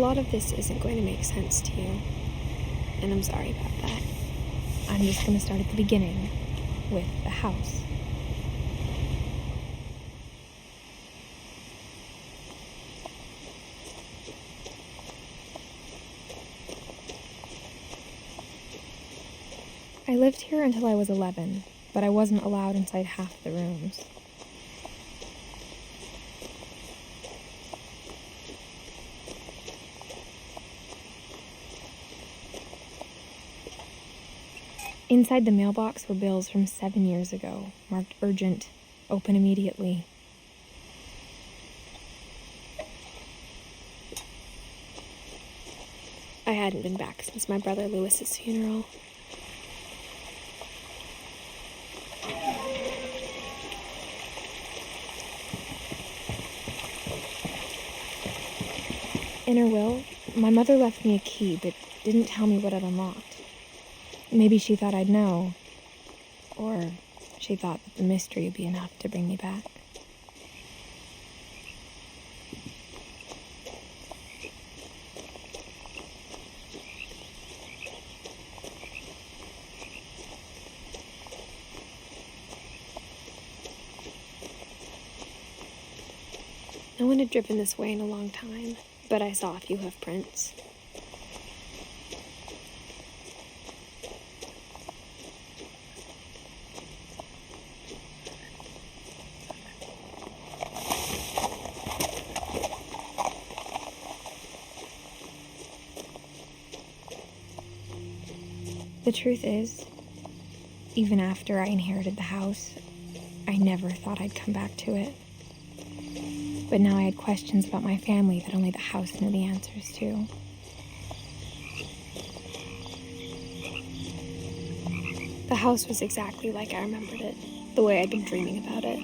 lot of this isn't going to make sense to you, and I'm sorry about that. I'm just going to start at the beginning, with the house. I lived here until I was 11, but I wasn't allowed inside half the rooms. Inside the mailbox were bills from 7 years ago, marked urgent, open immediately. I hadn't been back since my brother Lewis's funeral. In her will, my mother left me a key, but didn't tell me what it unlocked. Maybe she thought I'd know, or she thought that the mystery would be enough to bring me back. No one had driven this way in a long time, but I saw a few hoof prints. The truth is, even after I inherited the house, I never thought I'd come back to it. But now I had questions about my family that only the house knew the answers to. The house was exactly like I remembered it, the way I'd been dreaming about it.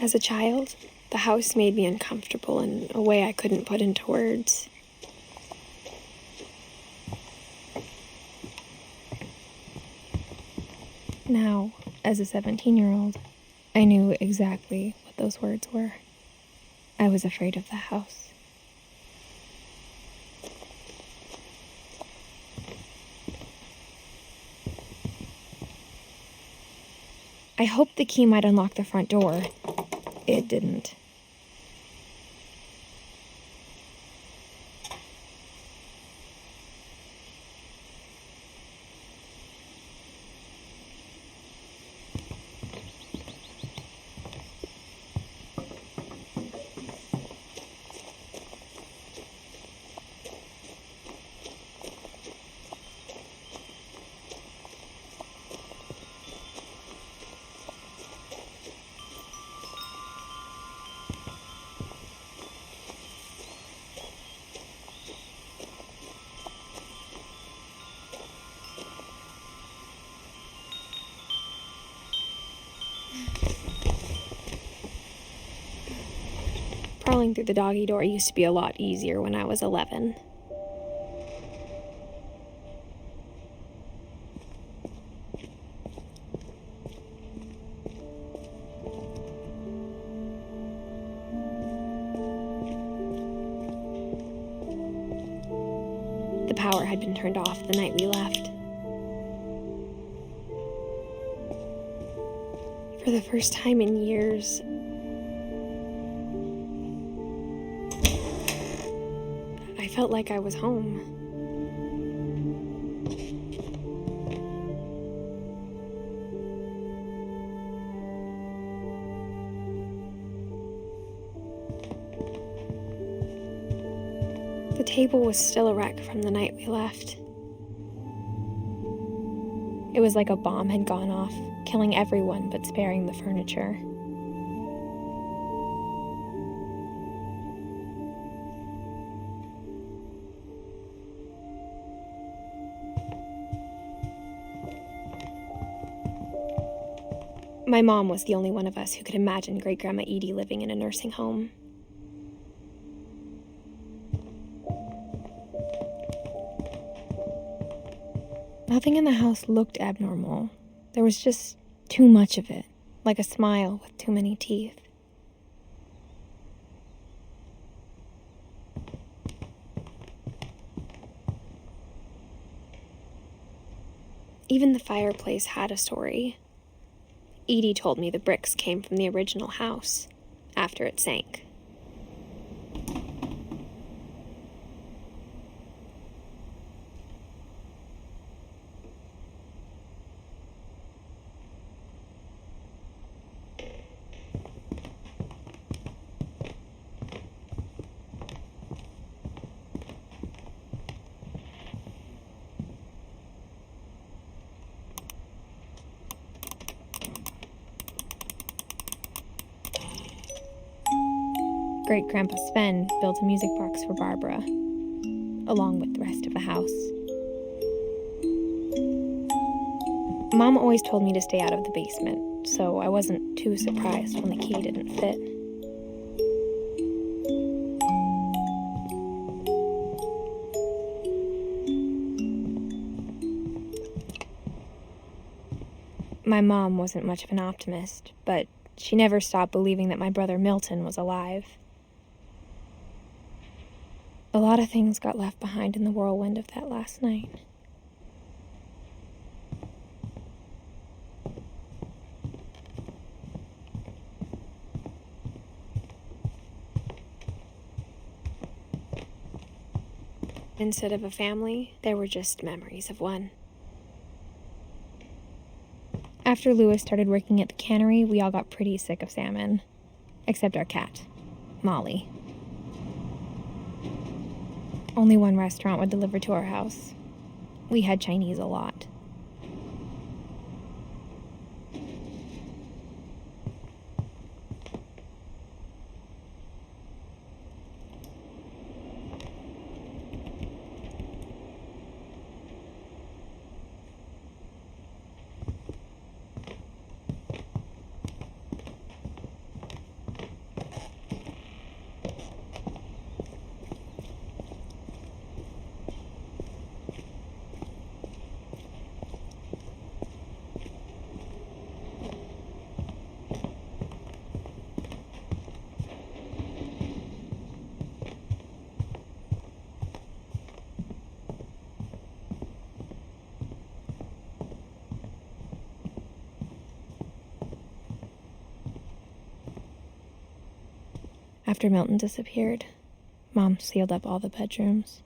As a child, the house made me uncomfortable in a way I couldn't put into words. Now, as a 17-year-old, I knew exactly what those words were. I was afraid of the house. I hoped the key might unlock the front door. It didn't. Crawling through the doggy door used to be a lot easier when I was 11. The power had been turned off the night we left. For the first time in years, I felt like I was home. The table was still a wreck from the night we left. It was like a bomb had gone off, killing everyone but sparing the furniture. My mom was the only one of us who could imagine Great-Grandma Edie living in a nursing home. Nothing in the house looked abnormal. There was just too much of it, like a smile with too many teeth. Even the fireplace had a story. Edie told me the bricks came from the original house, after it sank. Great-Grandpa Sven built a music box for Barbara, along with the rest of the house. Mom always told me to stay out of the basement, so I wasn't too surprised when the key didn't fit. My mom wasn't much of an optimist, but she never stopped believing that my brother Milton was alive. A lot of things got left behind in the whirlwind of that last night. Instead of a family, there were just memories of one. After Louis started working at the cannery, we all got pretty sick of salmon. Except our cat, Molly. Only one restaurant would deliver to our house. We had Chinese a lot. After Milton disappeared, Mom sealed up all the bedrooms.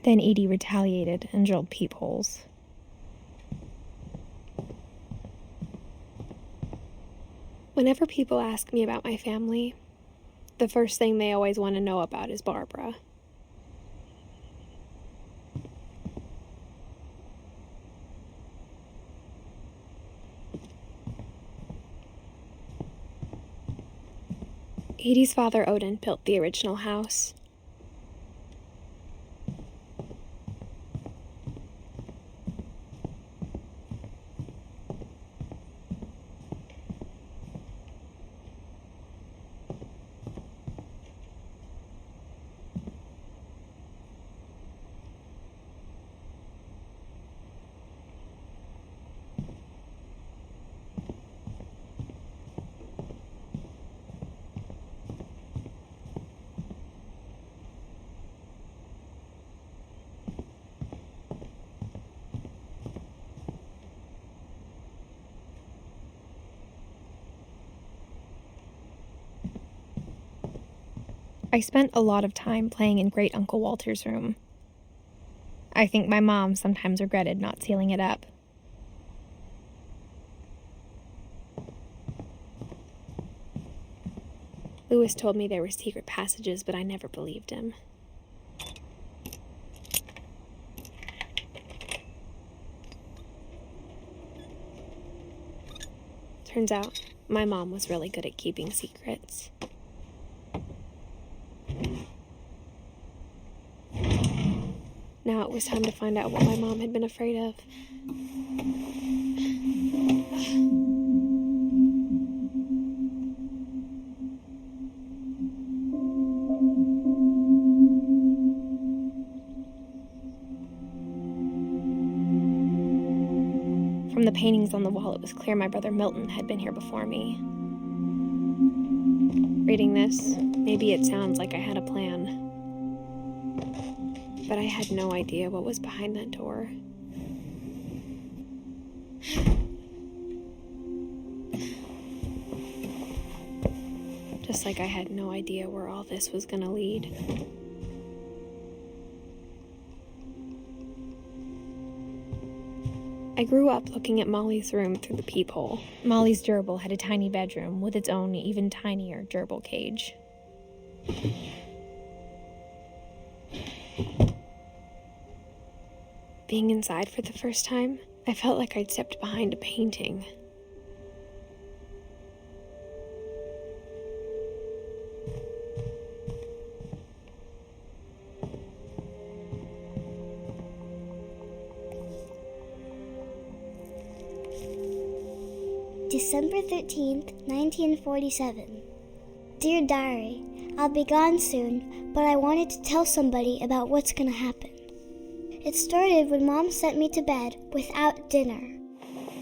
Then Edie retaliated and drilled peepholes. Whenever people ask me about my family, the first thing they always want to know about is Barbara. Edie's father, Odin, built the original house. I spent a lot of time playing in Great Uncle Walter's room. I think my mom sometimes regretted not sealing it up. Louis told me there were secret passages, but I never believed him. Turns out, my mom was really good at keeping secrets. Now it was time to find out what my mom had been afraid of. From the paintings on the wall, it was clear my brother Milton had been here before me. Reading this, maybe it sounds like I had a plan. But I had no idea what was behind that door. Just like I had no idea where all this was gonna lead. I grew up looking at Molly's room through the peephole. Molly's gerbil had a tiny bedroom with its own even tinier gerbil cage. Being inside for the first time, I felt like I'd stepped behind a painting. December 13th, 1947. Dear Diary, I'll be gone soon, but I wanted to tell somebody about what's gonna happen. It started when Mom sent me to bed without dinner.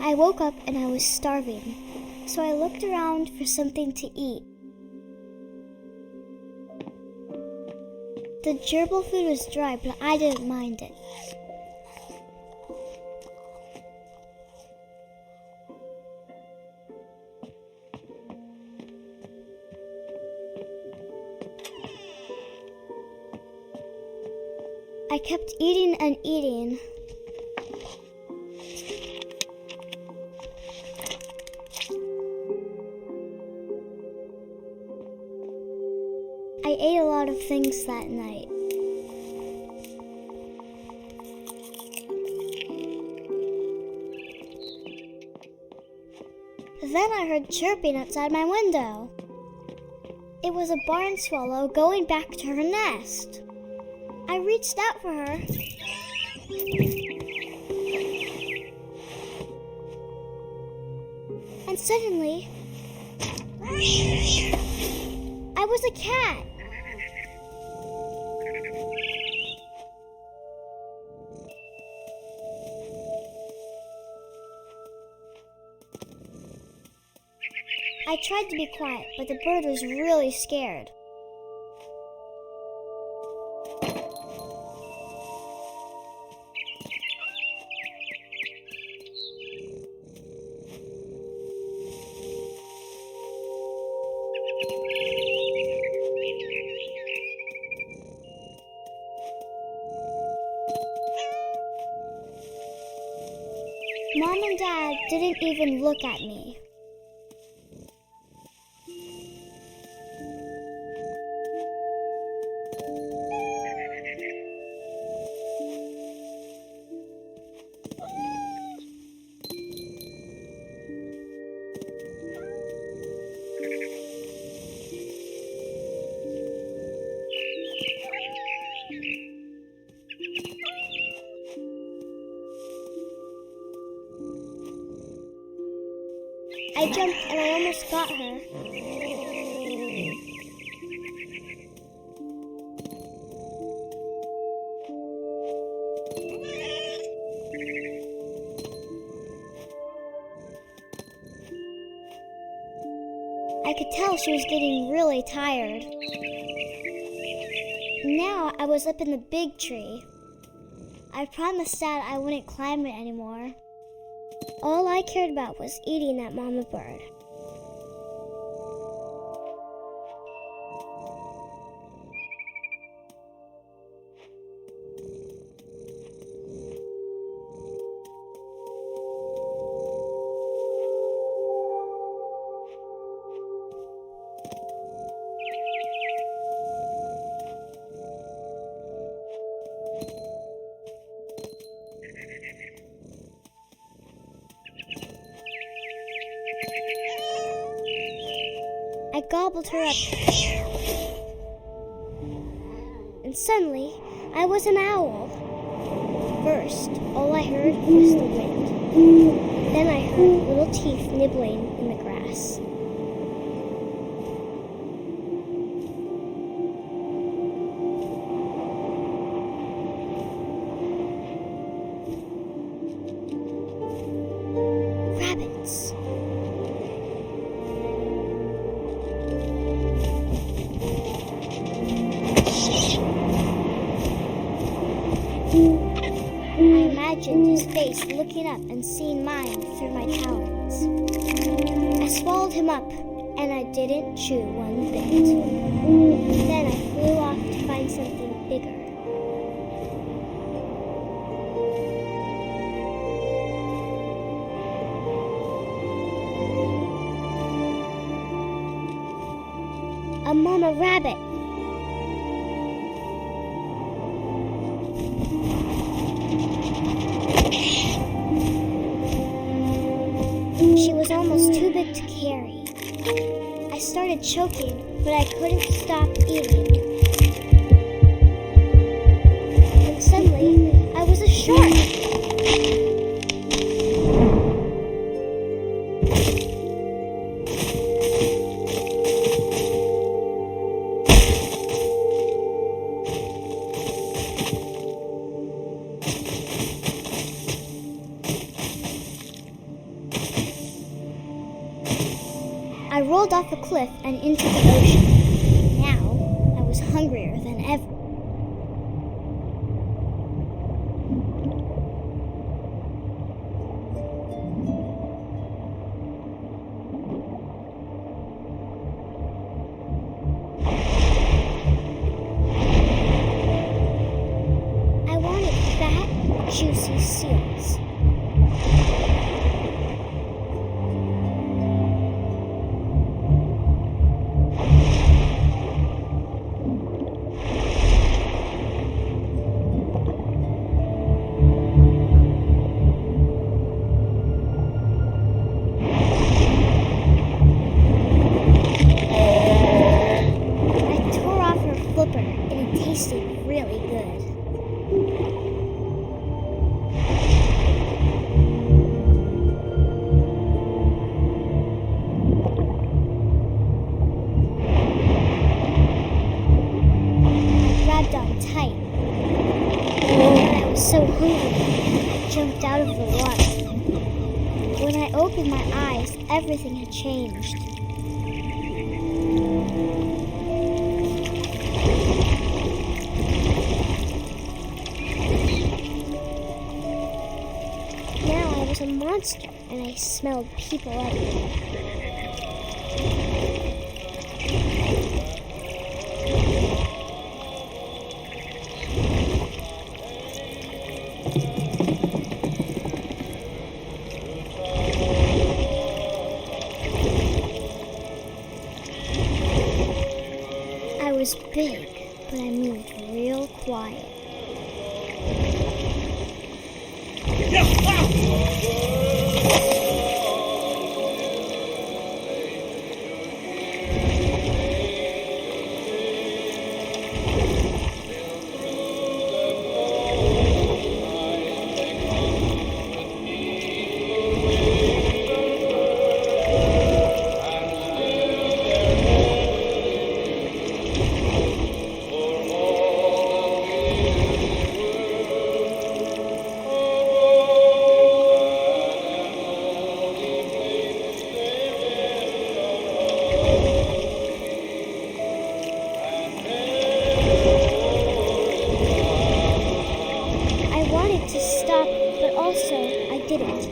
I woke up and I was starving, so I looked around for something to eat. The gerbil food was dry, but I didn't mind it. I kept eating and eating. I ate a lot of things that night. Then I heard chirping outside my window. It was a barn swallow going back to her nest. I reached out for her. And suddenly, I was a cat. I tried to be quiet, but the bird was really scared. Mom and Dad didn't even look at me. I jumped and I almost got her. I could tell she was getting really tired. Now I was up in the big tree. I promised Dad I wouldn't climb it anymore. All I cared about was eating that mama bird. I gobbled her up. And suddenly, I was an owl. First, all I heard was the wind. Then I heard little teeth nibbling in the grass. I imagined his face looking up and seeing mine through my talons. I swallowed him up, and I didn't chew one bit. Then I flew off to find something bigger. A mama rabbit. She was almost too big to carry. I started choking, but I couldn't stop eating. And suddenly, I was a shark. I rolled off a cliff and into the ocean. Now, I was hungrier than ever. I wanted fat, juicy seals. And it tasted really good. I grabbed on tight. And I was so hungry, I jumped out of the water. When I opened my eyes, everything had changed. A monster, and I smelled people everywhere. I was big, but I moved real quiet. To stop, but also I didn't.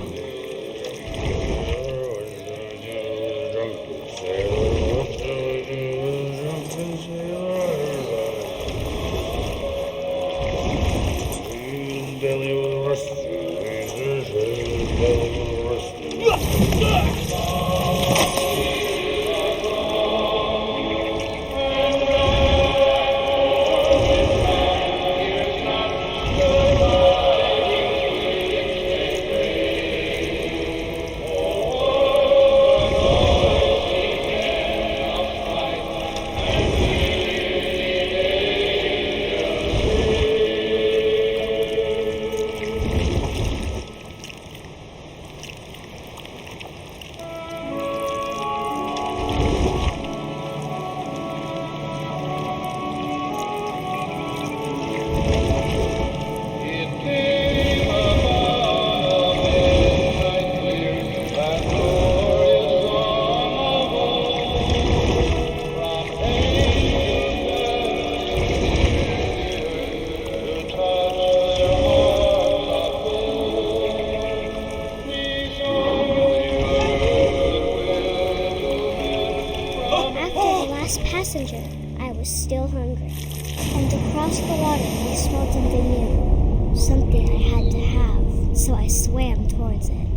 still hungry. And across the water I smelled something new, something I had to have, so I swam towards it.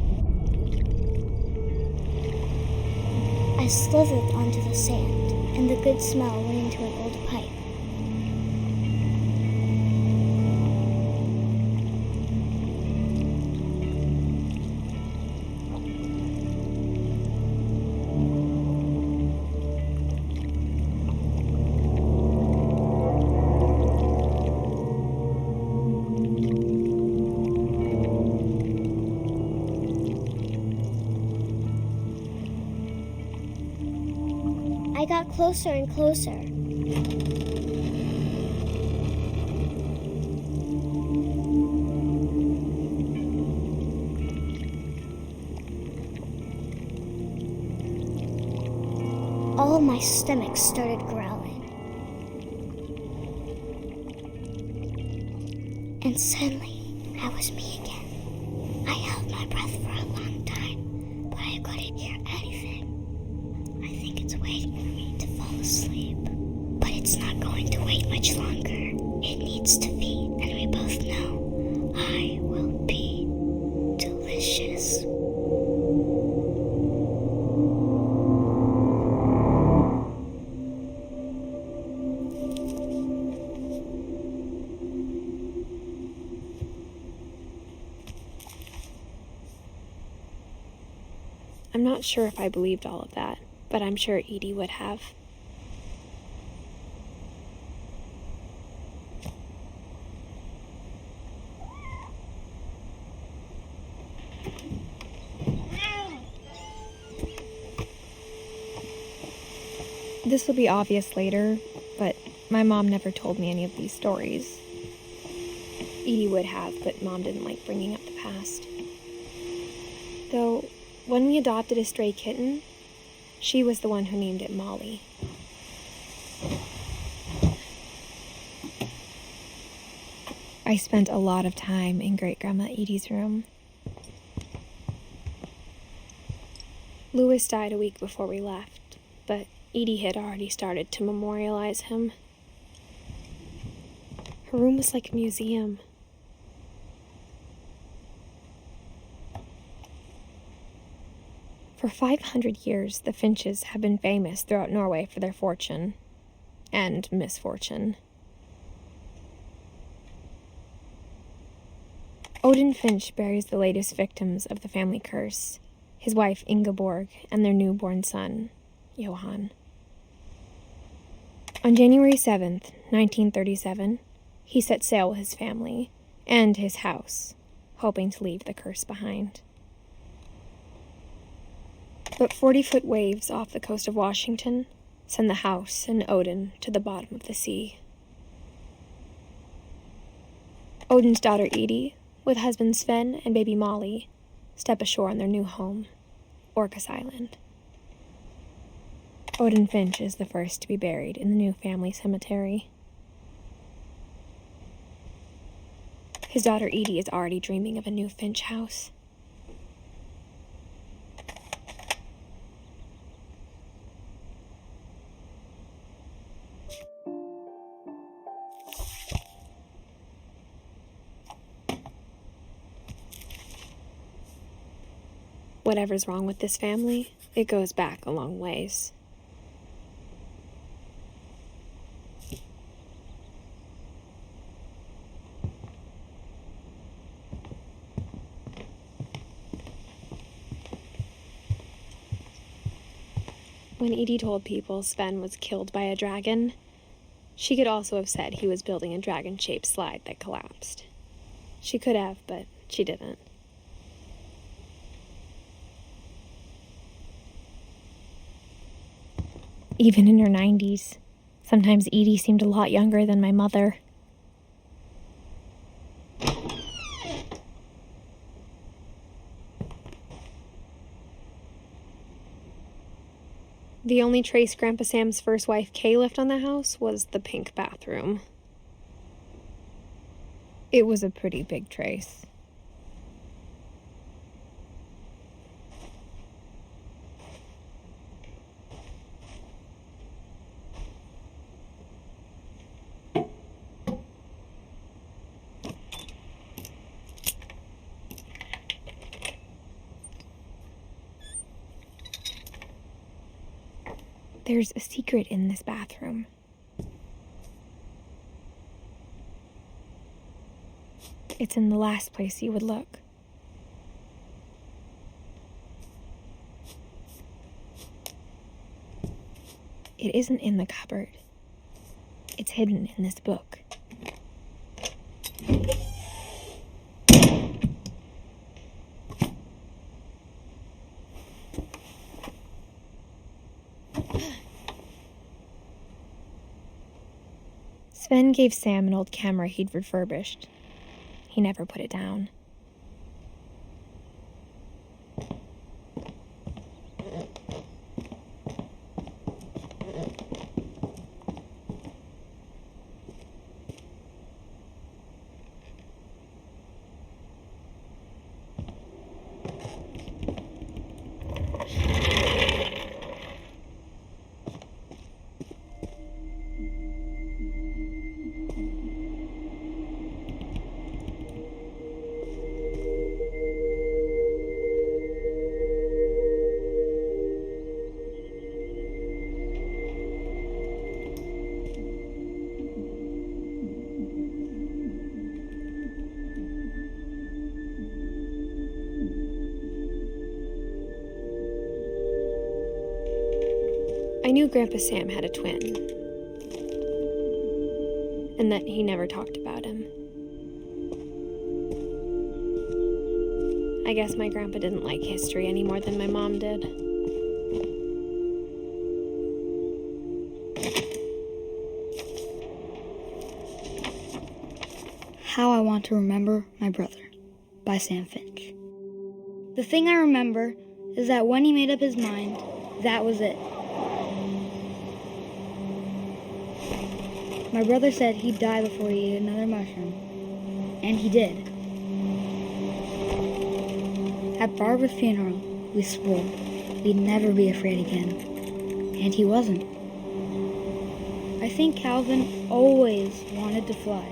I slithered onto the sand, and the good smell went into an old pipe. I got closer and closer. All my stomach started growling. And suddenly, I was me again. I held my breath for a long time, but I couldn't hear anything. I think it's waiting for me to fall asleep. But it's not going to wait much longer. It needs to feed, and we both know I will be delicious. I'm not sure if I believed all of that, but I'm sure Edie would have. This will be obvious later, but my mom never told me any of these stories. Edie would have, but Mom didn't like bringing up the past. Though, when we adopted a stray kitten, she was the one who named it Molly. I spent a lot of time in Great-Grandma Edie's room. Louis died a week before we left, but Edie had already started to memorialize him. Her room was like a museum. For 500 years, the Finches have been famous throughout Norway for their fortune and misfortune. Odin Finch buries the latest victims of the family curse, his wife Ingeborg and their newborn son, Johan. On January 7th, 1937, he set sail with his family and his house, hoping to leave the curse behind. But 40-foot waves off the coast of Washington send the house and Odin to the bottom of the sea. Odin's daughter Edie, with husband Sven and baby Molly, step ashore on their new home, Orcas Island. Odin Finch is the first to be buried in the new family cemetery. His daughter Edie is already dreaming of a new Finch house. Whatever's wrong with this family, it goes back a long ways. When Edie told people Sven was killed by a dragon, she could also have said he was building a dragon-shaped slide that collapsed. She could have, but she didn't. Even in her 90s, sometimes Edie seemed a lot younger than my mother. The only trace Grandpa Sam's first wife Kay left on the house was the pink bathroom. It was a pretty big trace. There's a secret in this bathroom. It's in the last place you would look. It isn't in the cupboard. It's hidden in this book. Sven gave Sam an old camera he'd refurbished. He never put it down. I knew Grandpa Sam had a twin, and that he never talked about him. I guess my grandpa didn't like history any more than my mom did. How I Want to Remember My Brother by Sam Finch. The thing I remember is that when he made up his mind, that was it. My brother said he'd die before he ate another mushroom, and he did. At Barbara's funeral, we swore we'd never be afraid again, and he wasn't. I think Calvin always wanted to fly.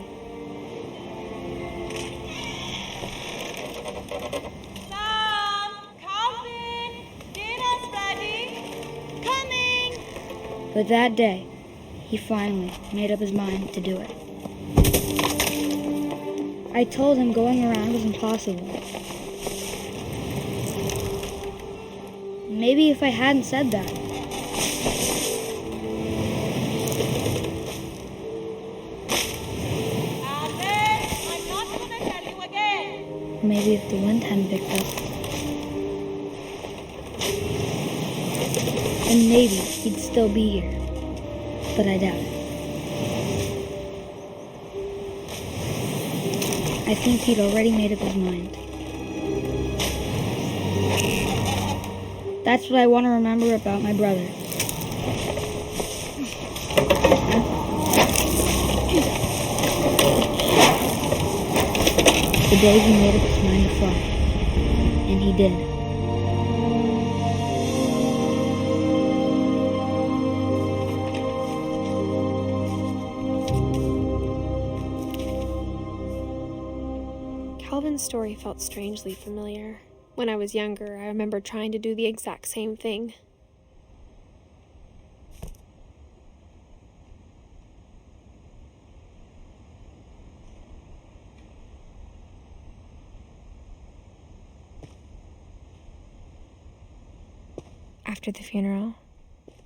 Mom! Calvin! Dinner's ready! Coming! But that day, he finally made up his mind to do it. I told him going around was impossible. Maybe if I hadn't said that. Albert, I'm not gonna tell you again. Maybe if the wind hadn't picked up. And maybe he'd still be here. But I doubt it. I think he'd already made up his mind. That's what I want to remember about my brother. The day he made up his mind to fly. And he did. Calvin's story felt strangely familiar. When I was younger, I remember trying to do the exact same thing. After the funeral,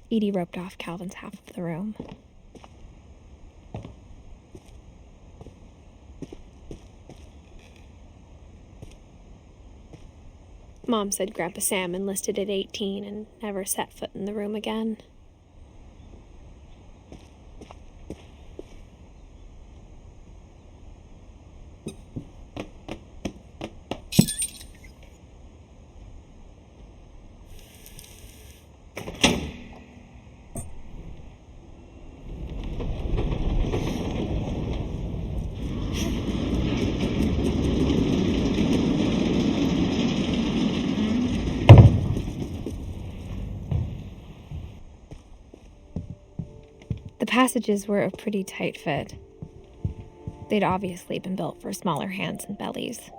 Edie roped off Calvin's half of the room. Mom said Grandpa Sam enlisted at 18 and never set foot in the room again. The passages were a pretty tight fit. They'd obviously been built for smaller hands and bellies.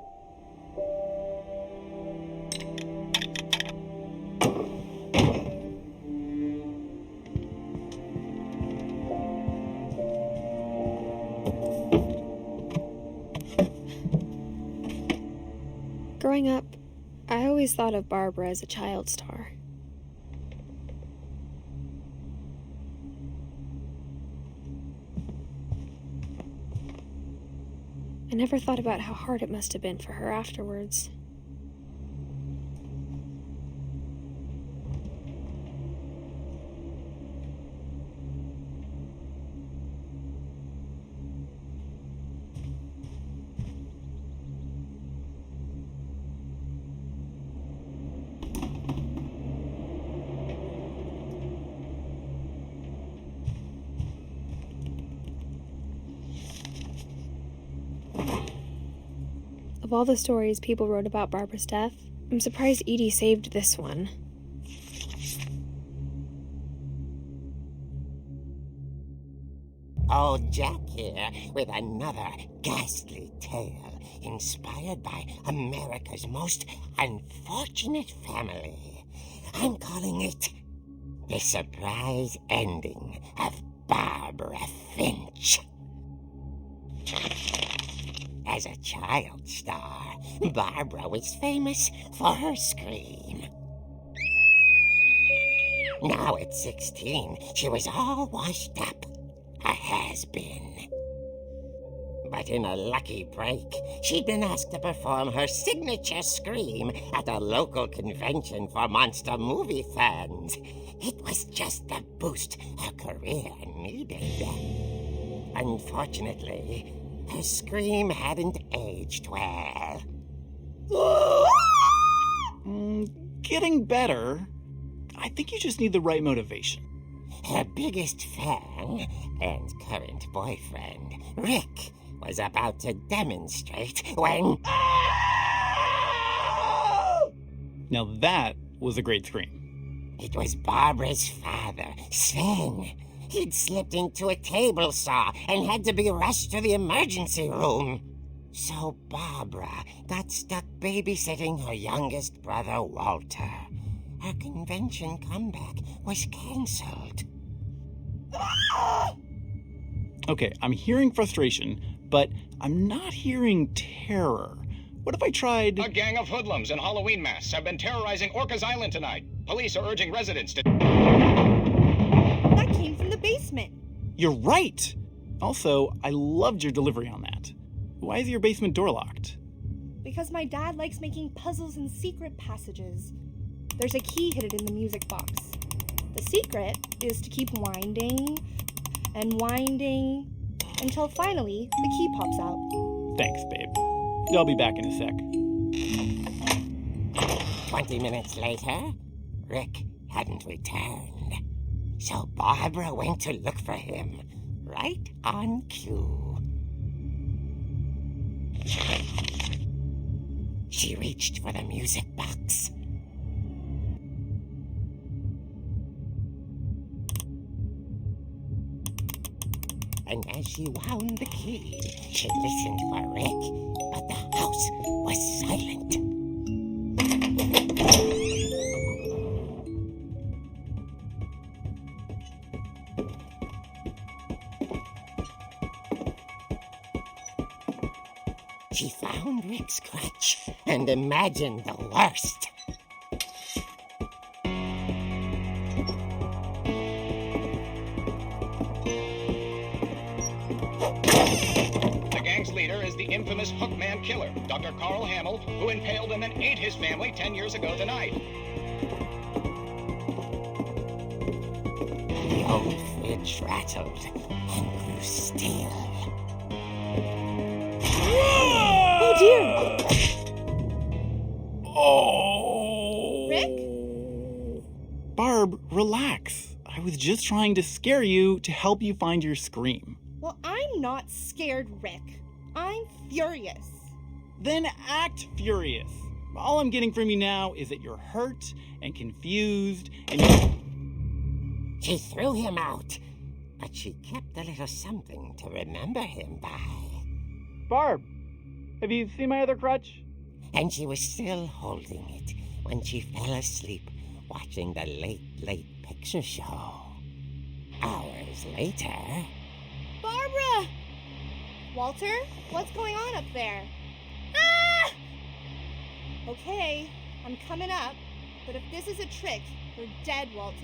Growing up, I always thought of Barbara as a child star. I never thought about how hard it must have been for her afterwards. Of all the stories people wrote about Barbara's death, I'm surprised Edie saved this one. Old Jack here with another ghastly tale inspired by America's most unfortunate family. I'm calling it The Surprise Ending of Barbara Finch. As a child star, Barbara was famous for her scream. Now at 16, she was all washed up. A has-been. But in a lucky break, she'd been asked to perform her signature scream at a local convention for monster movie fans. It was just the boost her career needed. Unfortunately, her scream hadn't aged well. Getting better. I think you just need the right motivation. Her biggest fan and current boyfriend, Rick, was about to demonstrate when... Now that was a great scream. It was Barbara's father, Sven. He'd slipped into a table saw and had to be rushed to the emergency room. So Barbara got stuck babysitting her youngest brother, Walter. Her convention comeback was cancelled. Okay, I'm hearing frustration, but I'm not hearing terror. What if I tried... A gang of hoodlums in Halloween masks have been terrorizing Orcas Island tonight. Police are urging residents to... That came from the basement. You're right! Also, I loved your delivery on that. Why is your basement door locked? Because my dad likes making puzzles and secret passages. There's a key hidden in the music box. The secret is to keep winding and winding until finally the key pops out. Thanks, babe. I'll be back in a sec. 20 minutes later, Rick hadn't returned. So Barbara went to look for him, right on cue. She reached for the music box. And as she wound the key, she listened for Rick, but the house was silent. She found Rick's crutch and imagined the worst. The gang's leader is the infamous Hookman killer, Dr. Carl Hamill, who impaled and then ate his family 10 years ago tonight. The old fridge rattled and grew still. Oh dear! Oh! Rick? Barb, relax. I was just trying to scare you to help you find your scream. Well, I'm not scared, Rick. I'm furious. Then act furious. All I'm getting from you now is that you're hurt and confused and She threw him out, but she kept a little something to remember him by. Barb, have you seen my other crutch? And she was still holding it when she fell asleep watching the late picture show. Hours later... Barbara! Walter, what's going on up there? Ah! Okay, I'm coming up, but if this is a trick, you're dead, Walter.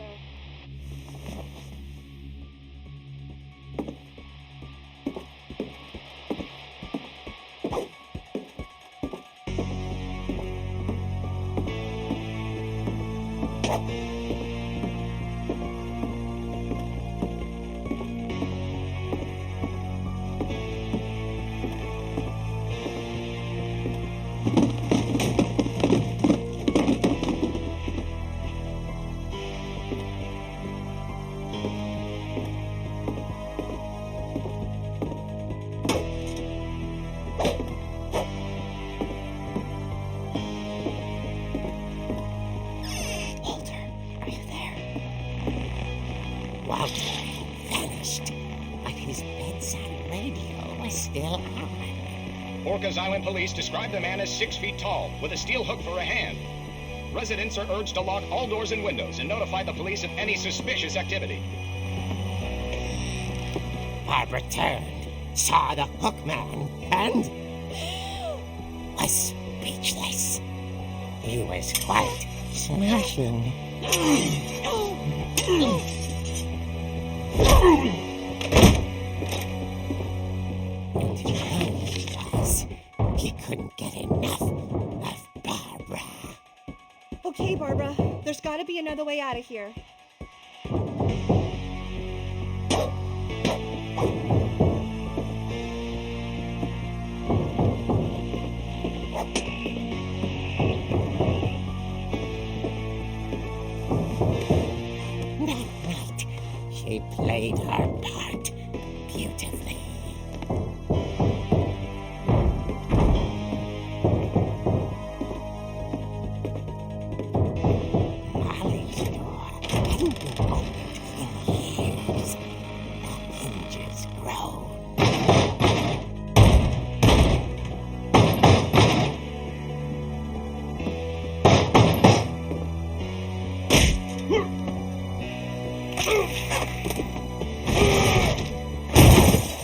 Walter vanished, but his bedside radio was still on. Orcas Island police describe the man as 6 feet tall, with a steel hook for a hand. Residents are urged to lock all doors and windows and notify the police of any suspicious activity. Barbara turned, saw the hook man, and was speechless. He was quite smashing. And he was. He couldn't get enough of Barbara. Okay, Barbara, there's gotta be another way out of here. That night, she played her part beautifully. Molly's door hadn't been opened in years. The hinges groaned.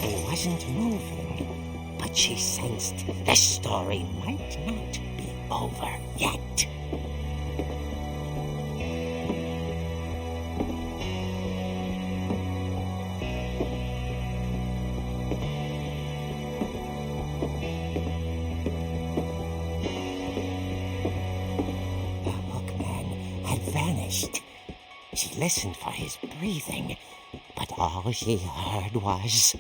He wasn't moving, but she sensed the story might not be over yet. The hookman had vanished. She listened for his breathing, but all she heard was...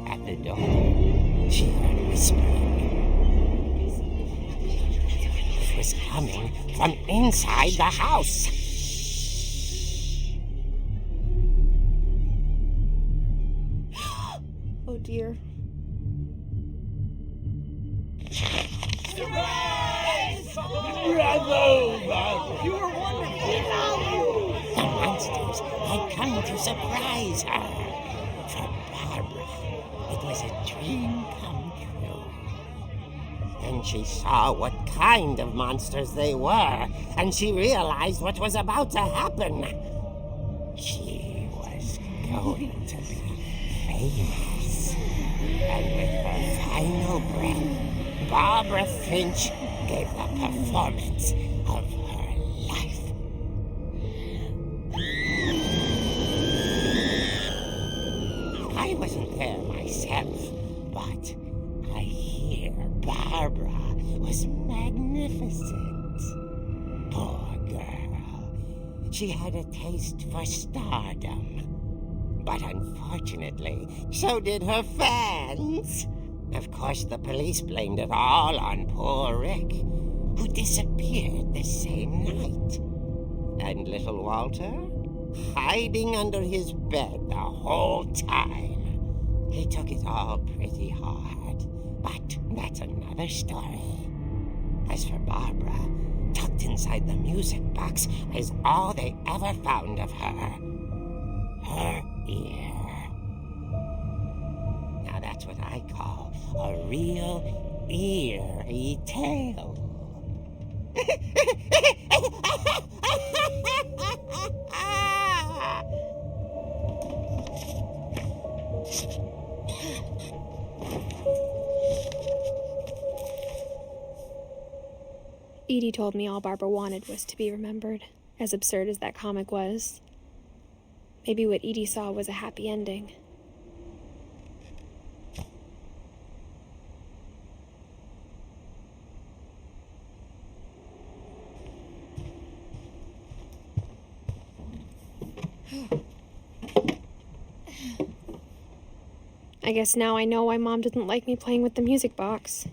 At the door, she heard whispering. It was coming from inside the house. Oh dear. The monsters had come to surprise her. For Barbara, it was a dream come true. Then she saw what kind of monsters they were, and she realized what was about to happen. She was going to be famous. And with her final breath, Barbara Finch gave the performance of her life. I wasn't there myself, but I hear Barbara was magnificent. Poor girl. She had a taste for stardom. But unfortunately, so did her fans. Of course, the police blamed it all on poor Rick, who disappeared the same night. And little Walter, hiding under his bed the whole time. He took it all pretty hard, but that's another story. As for Barbara, tucked inside the music box was all they ever found of her. Her ear. Now that's what I call a real eerie tale. Edie told me all Barbara wanted was to be remembered, as absurd as that comic was. Maybe what Edie saw was a happy ending. I guess now I know why Mom didn't like me playing with the music box.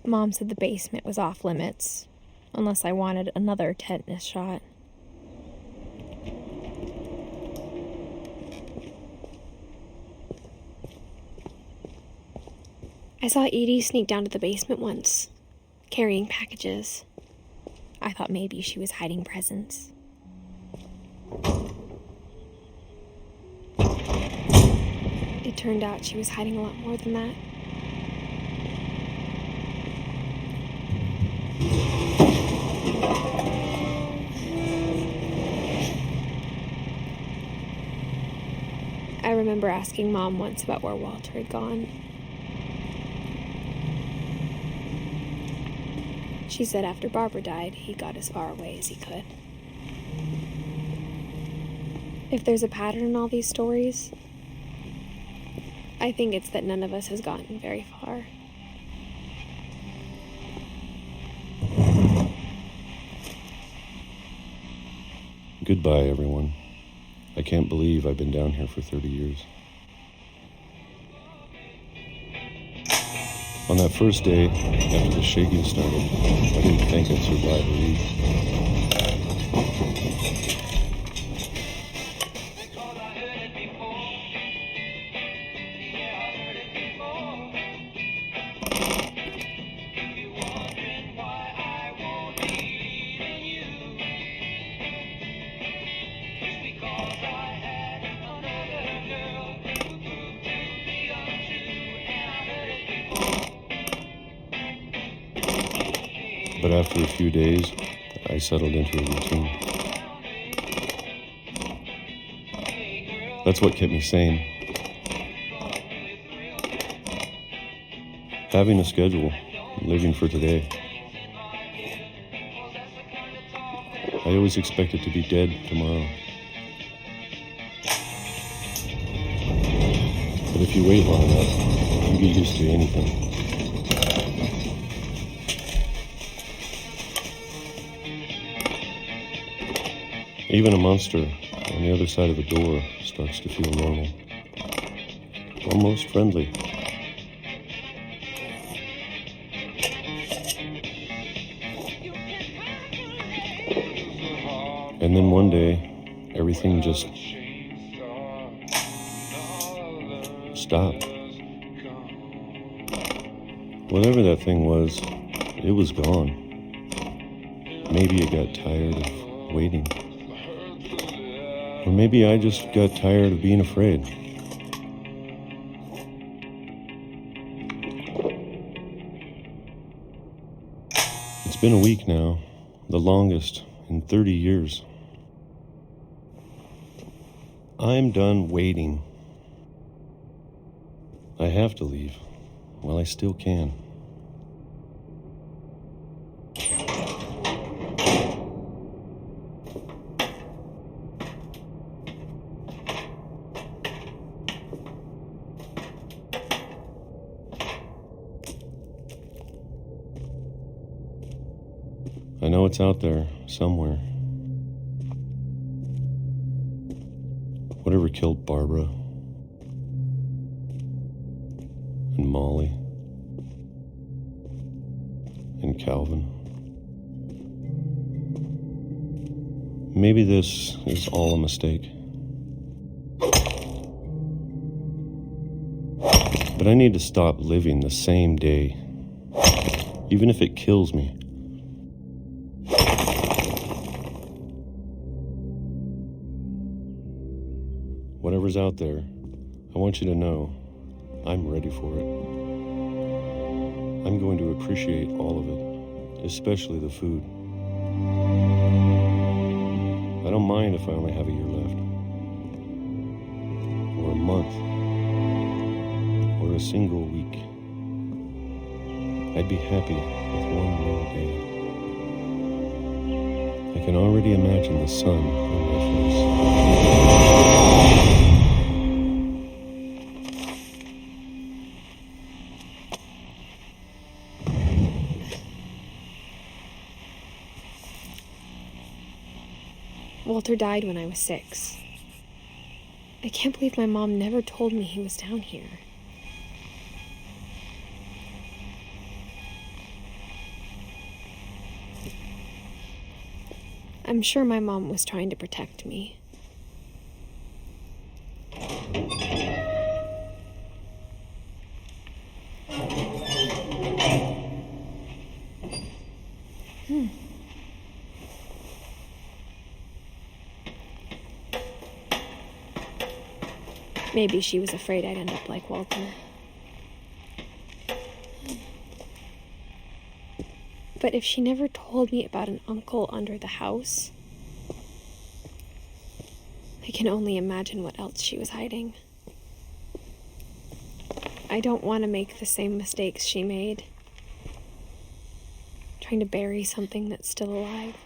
Mom said the basement was off limits, unless I wanted another tetanus shot. I saw Edie sneak down to the basement once, carrying packages. I thought maybe she was hiding presents. It turned out she was hiding a lot more than that. I remember asking Mom once about where Walter had gone. She said after Barbara died, he got as far away as he could. If there's a pattern in all these stories, I think it's that none of us has gotten very far. Goodbye, everyone. I can't believe I've been down here for 30 years. On that first day, after the shaking started, I didn't think I'd survive a week. But after a few days, I settled into a routine. That's what kept me sane. Having a schedule, living for today. I always expected to be dead tomorrow. But if you wait long enough, you get used to anything. Even a monster on the other side of the door starts to feel normal. Almost friendly. And then one day, everything just stopped. Whatever that thing was, it was gone. Maybe it got tired of waiting. Or maybe I just got tired of being afraid. It's been a week now, the longest in 30 years. I'm done waiting. I have to leave while I still can. know it's out there, somewhere. Whatever killed Barbara and Molly and Calvin. Maybe this is all a mistake. But I need to stop living the same day, even if it kills me. Whatever's out there, I want you to know I'm ready for it. I'm going to appreciate all of it, especially the food. I don't mind if I only have a year left, or a month, or a single week. I'd be happy with one more day. I can already imagine the sun on my face. Walter died when I was 6. I can't believe my mom never told me he was down here. I'm sure my mom was trying to protect me. Maybe she was afraid I'd end up like Walter. But if she never told me about an uncle under the house, I can only imagine what else she was hiding. I don't want to make the same mistakes she made, trying to bury something that's still alive.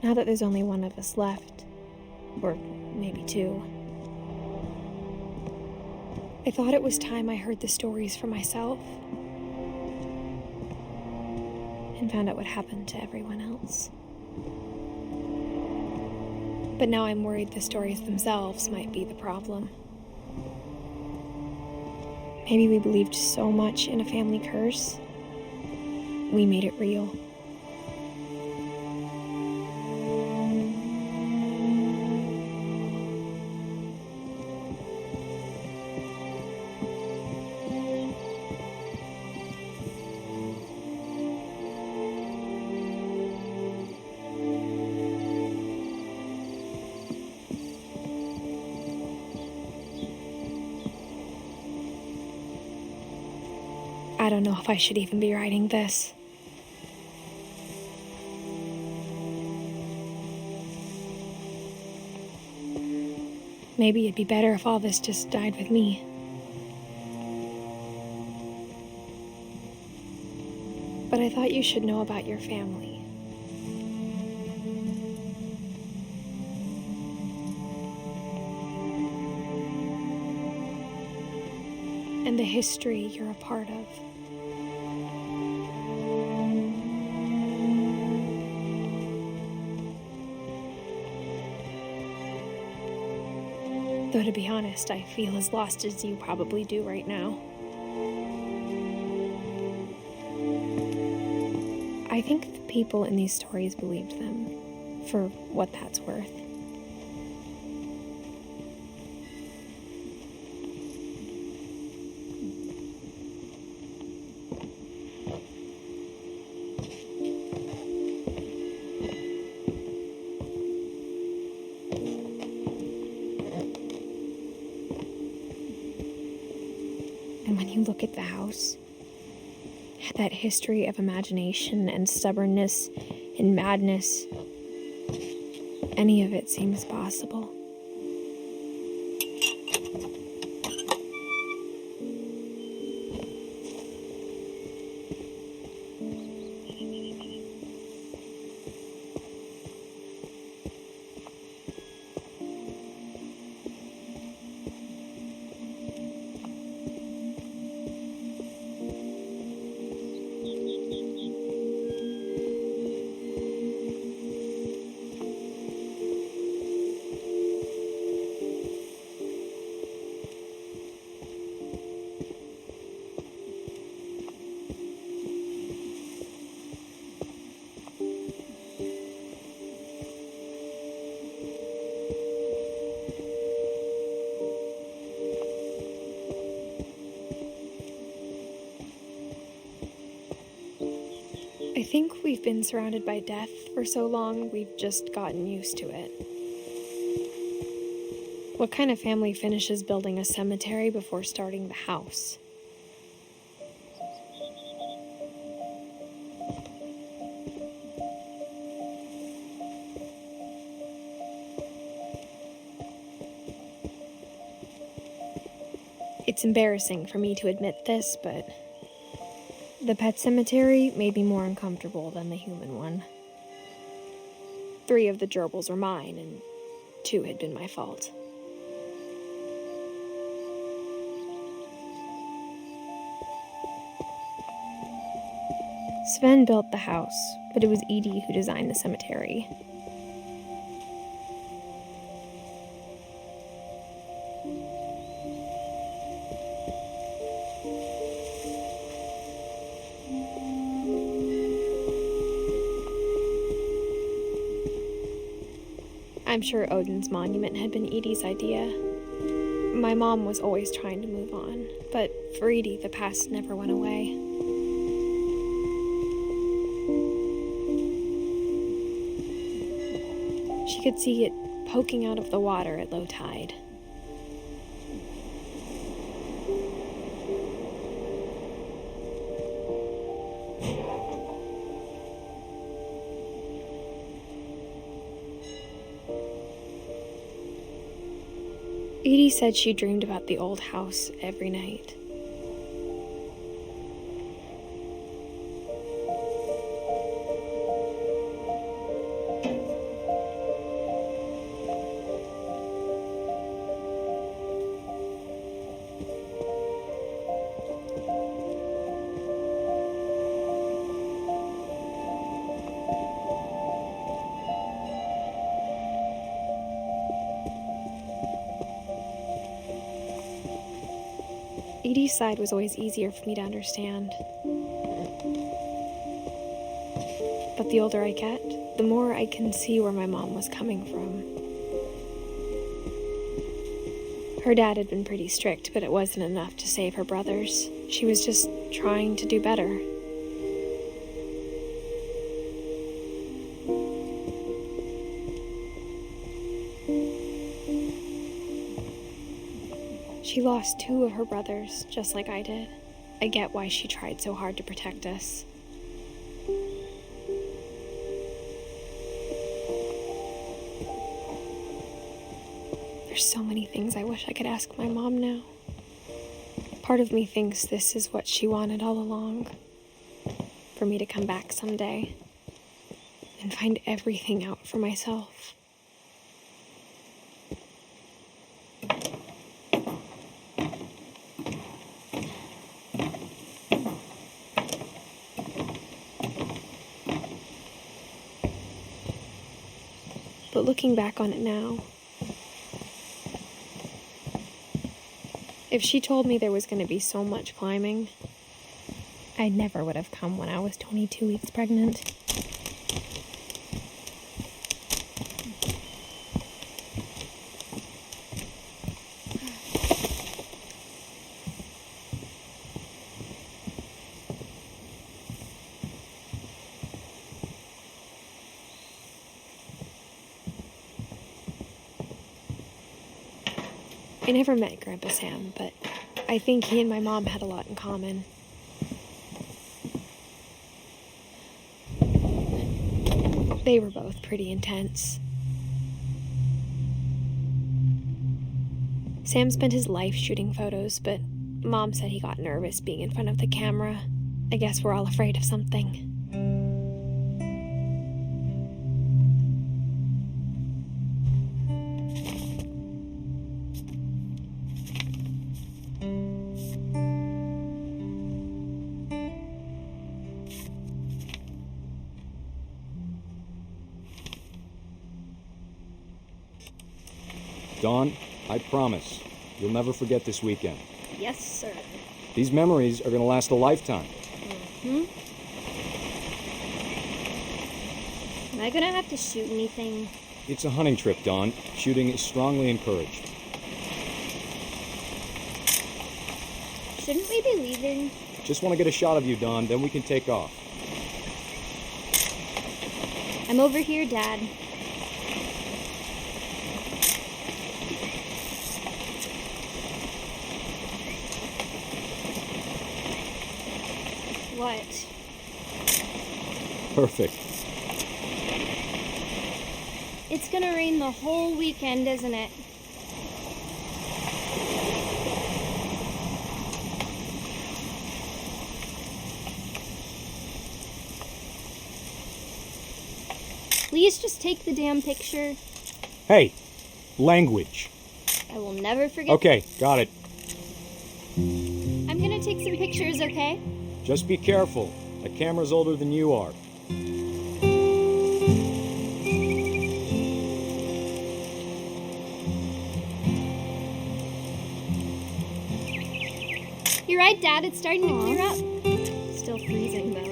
Now that there's only one of us left, or maybe two, I thought it was time I heard the stories for myself and found out what happened to everyone else. But now I'm worried the stories themselves might be the problem. Maybe we believed so much in a family curse, we made it real. I don't know if I should even be writing this. Maybe it'd be better if all this just died with me. But I thought you should know about your family. And the history you're a part of. Though to be honest, I feel as lost as you probably do right now. I think the people in these stories believed them, for what that's worth. And when you look at the house, that history of imagination and stubbornness and madness, any of it seems possible. I think we've been surrounded by death for so long, we've just gotten used to it. What kind of family finishes building a cemetery before starting the house? It's embarrassing for me to admit this, but the pet cemetery made me more uncomfortable than the human one. 3 of the gerbils were mine, and 2 had been my fault. Sven built the house, but it was Edie who designed the cemetery. I'm sure Odin's monument had been Edie's idea. My mom was always trying to move on, but for Edie, the past never went away. She could see it poking out of the water at low tide. Edie said she dreamed about the old house every night. Edie's side was always easier for me to understand. But the older I get, the more I can see where my mom was coming from. Her dad had been pretty strict, but it wasn't enough to save her brothers. She was just trying to do better. She lost 2 of her brothers, just like I did. I get why she tried so hard to protect us. There's so many things I wish I could ask my mom now. Part of me thinks this is what she wanted all along. For me to come back someday and find everything out for myself. But looking back on it now, if she told me there was going to be so much climbing, I never would have come when I was 22 weeks pregnant. I never met Grandpa Sam, but I think he and my mom had a lot in common. They were both pretty intense. Sam spent his life shooting photos, but Mom said he got nervous being in front of the camera. I guess we're all afraid of something. Dawn, I promise, you'll never forget this weekend. Yes, sir. These memories are going to last a lifetime. Am I going to have to shoot anything? It's a hunting trip, Dawn. Shooting is strongly encouraged. Shouldn't we be leaving? Just want to get a shot of you, Dawn, then we can take off. I'm over here, Dad. What? Perfect. It's gonna rain the whole weekend, isn't it? Please just take the damn picture. Hey, language. I will never forget. Okay, got it. I'm gonna take some pictures, okay? Just be careful. That camera's older than you are. You're right, Dad. It's starting to clear up. Still freezing, though.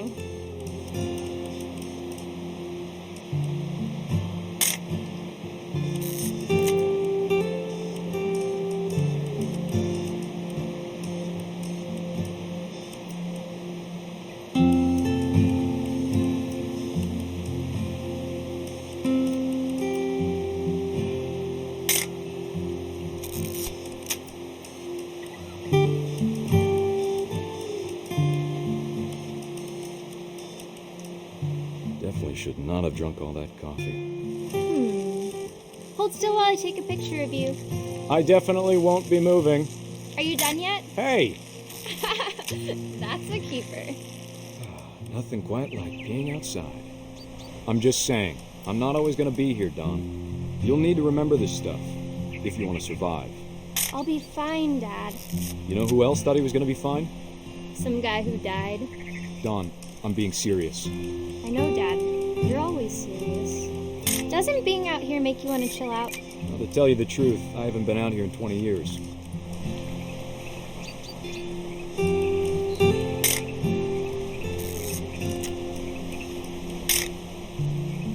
Definitely should not have drunk all that coffee. Hold still while I take a picture of you. I definitely won't be moving. Are you done yet? Hey! That's a keeper. Nothing quite like being outside. I'm just saying, I'm not always gonna be here, Don. You'll need to remember this stuff, if you want to survive. I'll be fine, Dad. You know who else thought he was gonna be fine? Some guy who died. Don, I'm being serious. I know, Dad. You're always serious. Doesn't being out here make you want to chill out? Well, to tell you the truth, I haven't been out here in 20 years.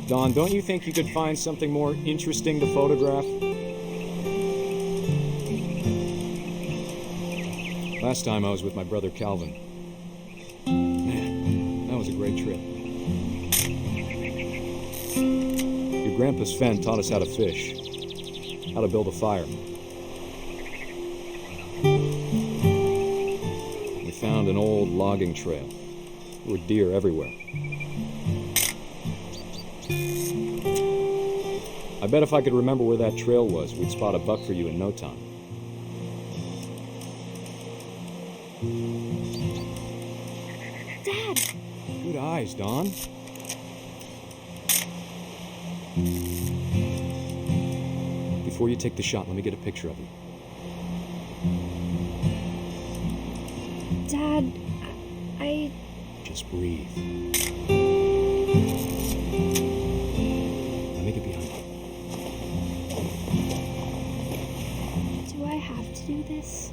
Don, don't you think you could find something more interesting to photograph? Last time I was with my brother Calvin. Man, that was a great trip. Your grandpa Sven taught us how to fish, how to build a fire. We found an old logging trail. There were deer everywhere. I bet if I could remember where that trail was, we'd spot a buck for you in no time. Dad! Good eyes, Don. Before you take the shot, let me get a picture of you. Dad, I... Just breathe. Let me get behind you. Do I have to do this?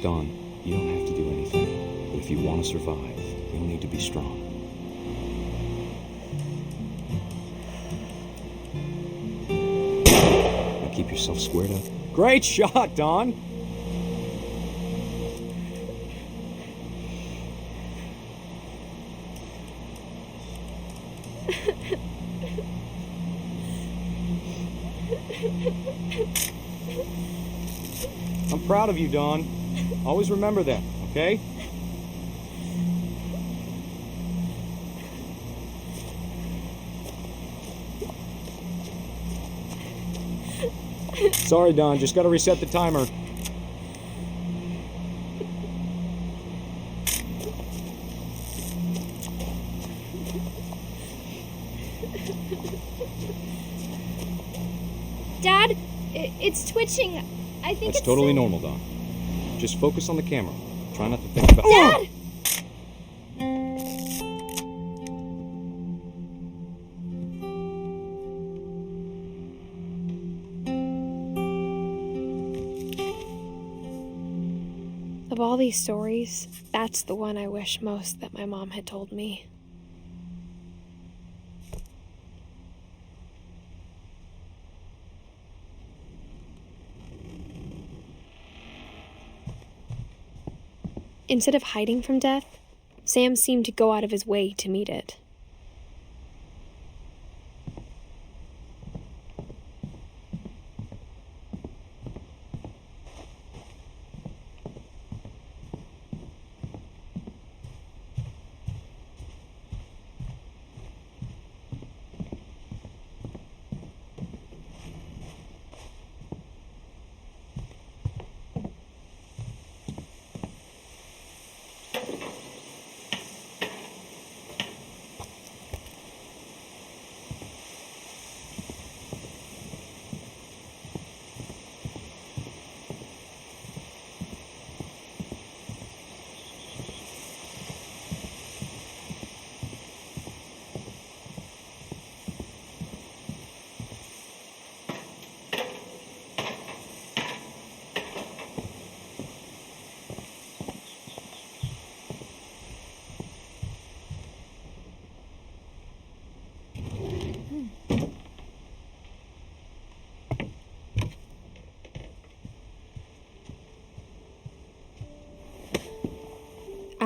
Don, you don't have to do anything. But if you want to survive, you'll need to be strong. Now keep yourself squared up. Great shot, Don! I'm proud of you, Don. Always remember that, okay? Sorry, Don. Just gotta reset the timer. Dad, it's twitching. I think That's it's totally normal, Don. Just focus on the camera. Try not to think about... Dad! Of all these stories, that's the one I wish most that my mom had told me. Instead of hiding from death, Sam seemed to go out of his way to meet it.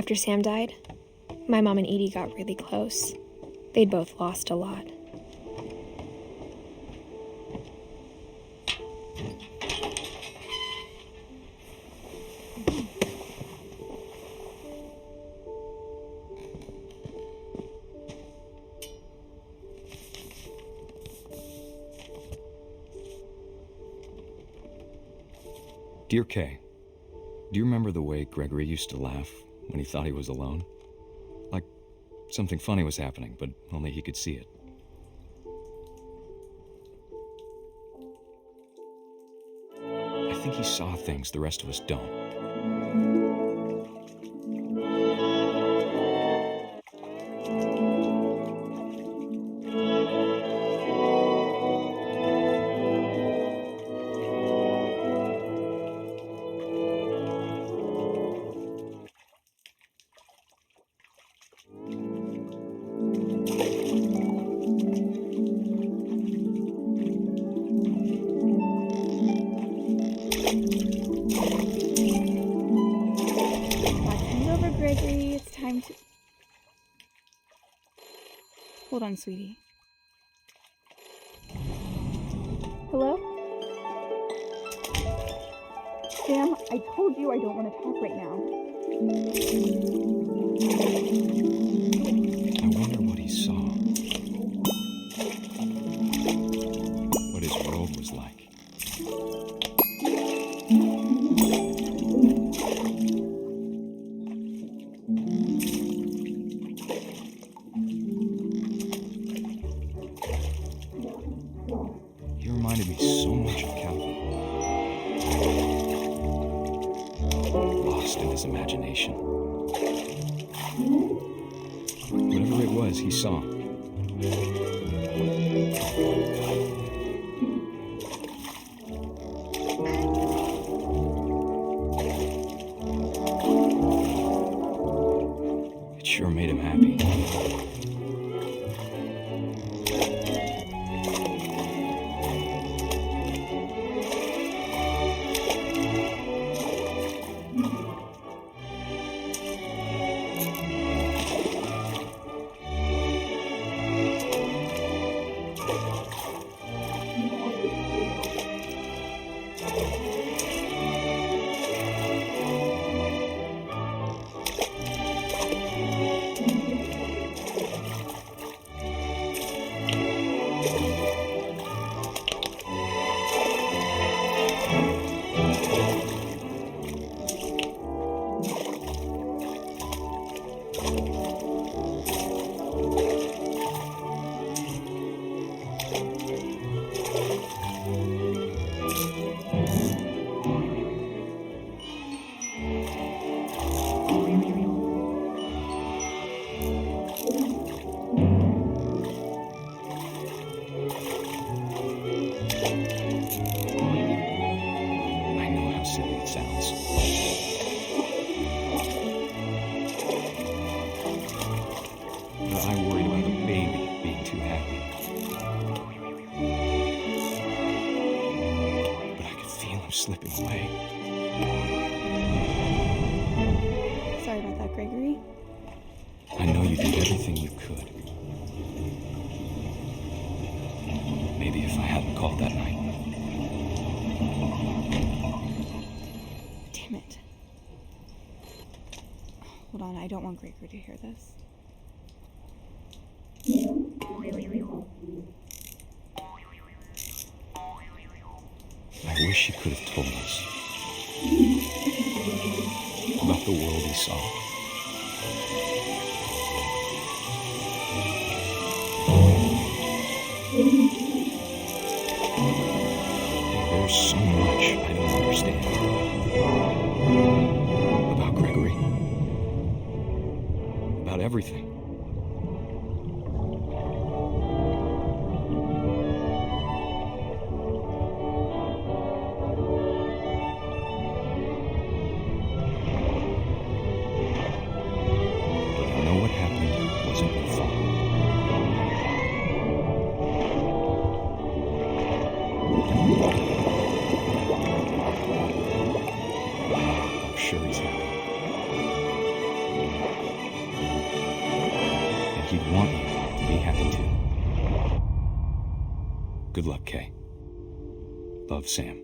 After Sam died, my mom and Edie got really close. They'd both lost a lot. Dear Kay, do you remember the way Gregory used to laugh when he thought he was alone? Like something funny was happening, but only he could see it. I think he saw things the rest of us don't. Gregory, it's time to... Hold on, sweetie. Hello? Sam, I told you I don't want to talk right now. I wonder what he saw. What his world was like. He reminded me so much of Calvin. Lost in his imagination. Whatever it was, he saw. It sure made him happy. I worried about the baby being too happy. But I could feel him slipping away. Sorry about that, Gregory. I know you did everything you could. Maybe if I hadn't called that night. Damn it. Hold on, I don't want Gregory to hear this. I wish he could have told us about the world he saw. There's so much I don't understand about Gregory, about everything. I'm sure he's happy. Good luck, Kay. Love, Sam.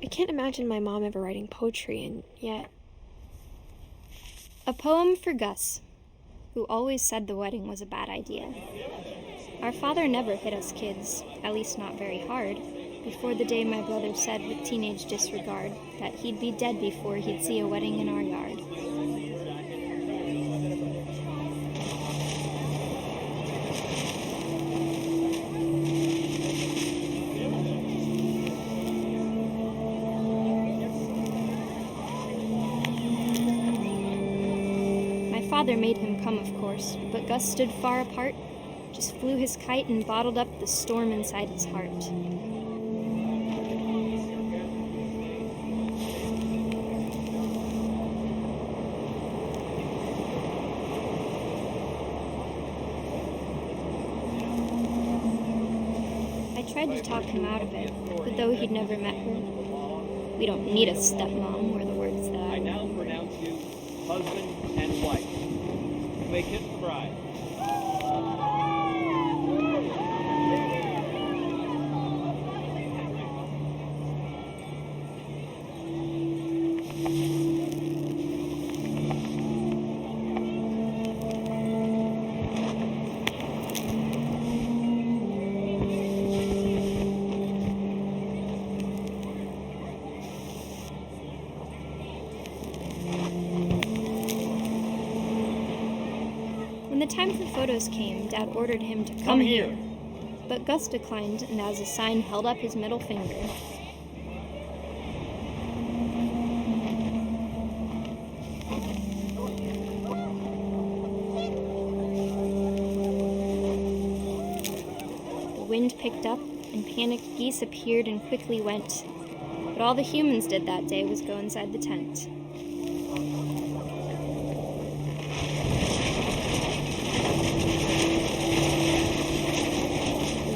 I can't imagine my mom ever writing poetry, and yet... A poem for Gus, who always said the wedding was a bad idea. Our father never hit us kids, at least not very hard, before the day my brother said with teenage disregard that he'd be dead before he'd see a wedding in our yard. Father made him come, of course, but Gus stood far apart, just flew his kite and bottled up the storm inside his heart. I tried to talk him out of it, but though he'd never met her, we don't need a stepmom were the words that I now pronounce you husband and wife. You may kiss the bride. When the time for photos came, Dad ordered him to come here. But Gus declined, and as a sign held up his middle finger. The wind picked up, and panicked geese appeared and quickly went. But all the humans did that day was go inside the tent.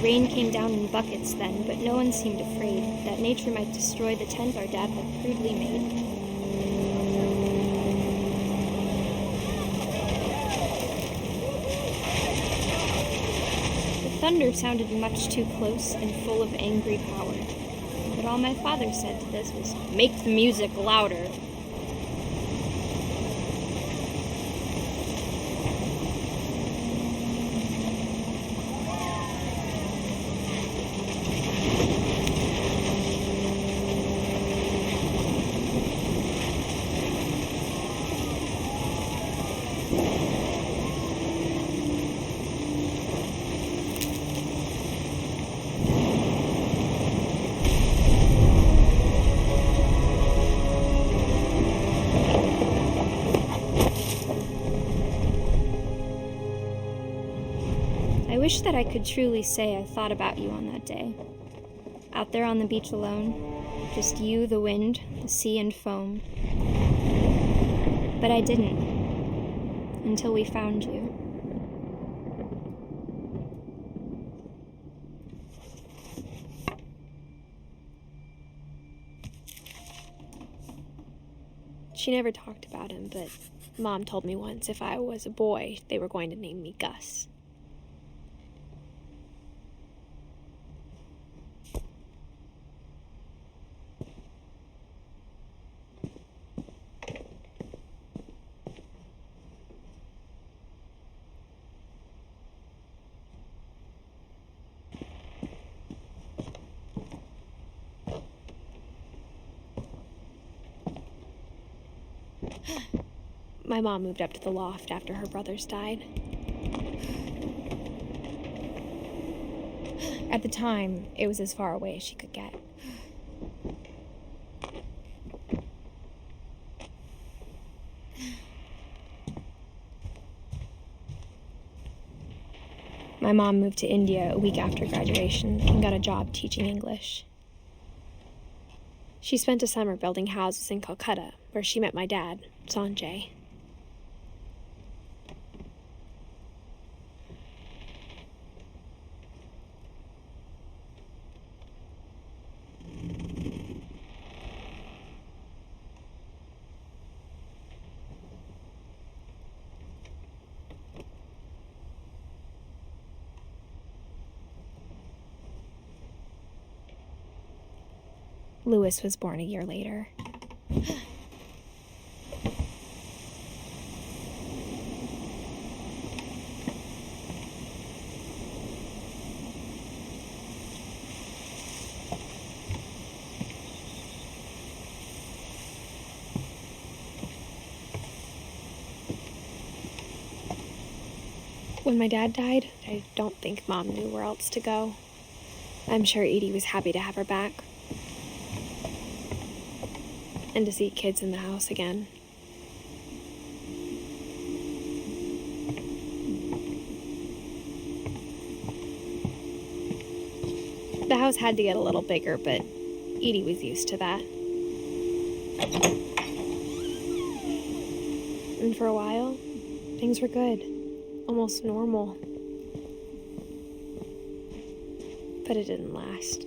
Rain came down in buckets then, but no one seemed afraid that nature might destroy the tent our dad had crudely made. The thunder sounded much too close and full of angry power, but all my father said to this was, "Make the music louder." I wish that I could truly say I thought about you on that day. Out there on the beach alone, just you, the wind, the sea, and foam. But I didn't, until we found you. She never talked about him, but Mom told me once if I was a boy, they were going to name me Gus. My mom moved up to the loft after her brothers died. At the time, it was as far away as she could get. My mom moved to India a week after graduation and got a job teaching English. She spent a summer building houses in Calcutta, where she met my dad, Sanjay. Louis was born a year later. When my dad died, I don't think Mom knew where else to go. I'm sure Edie was happy to have her back. And to see kids in the house again. The house had to get a little bigger, but Edie was used to that. And for a while, things were good, almost normal. But it didn't last.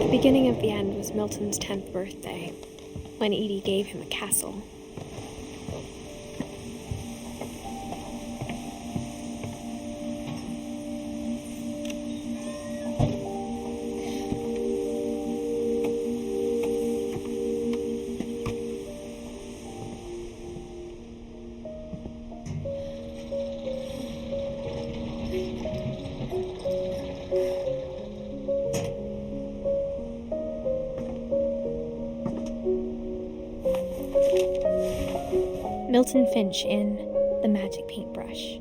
The beginning of the end was Milton's 10th birthday, when Edie gave him a castle. Edith Finch in The Magic Paintbrush.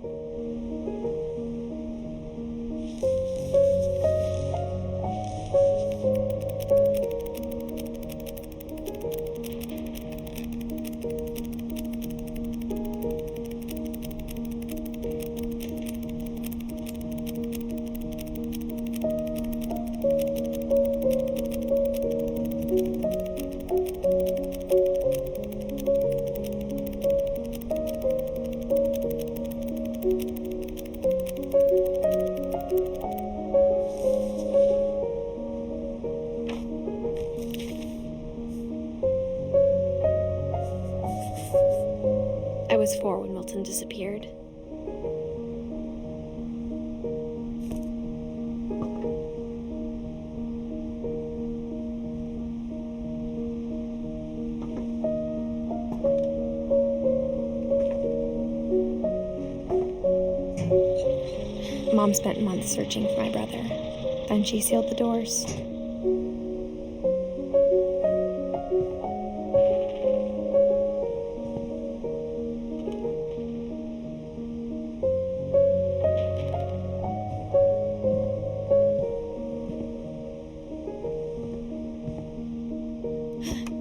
I was 4 when Milton disappeared. Mom spent months searching for my brother. Then she sealed the doors.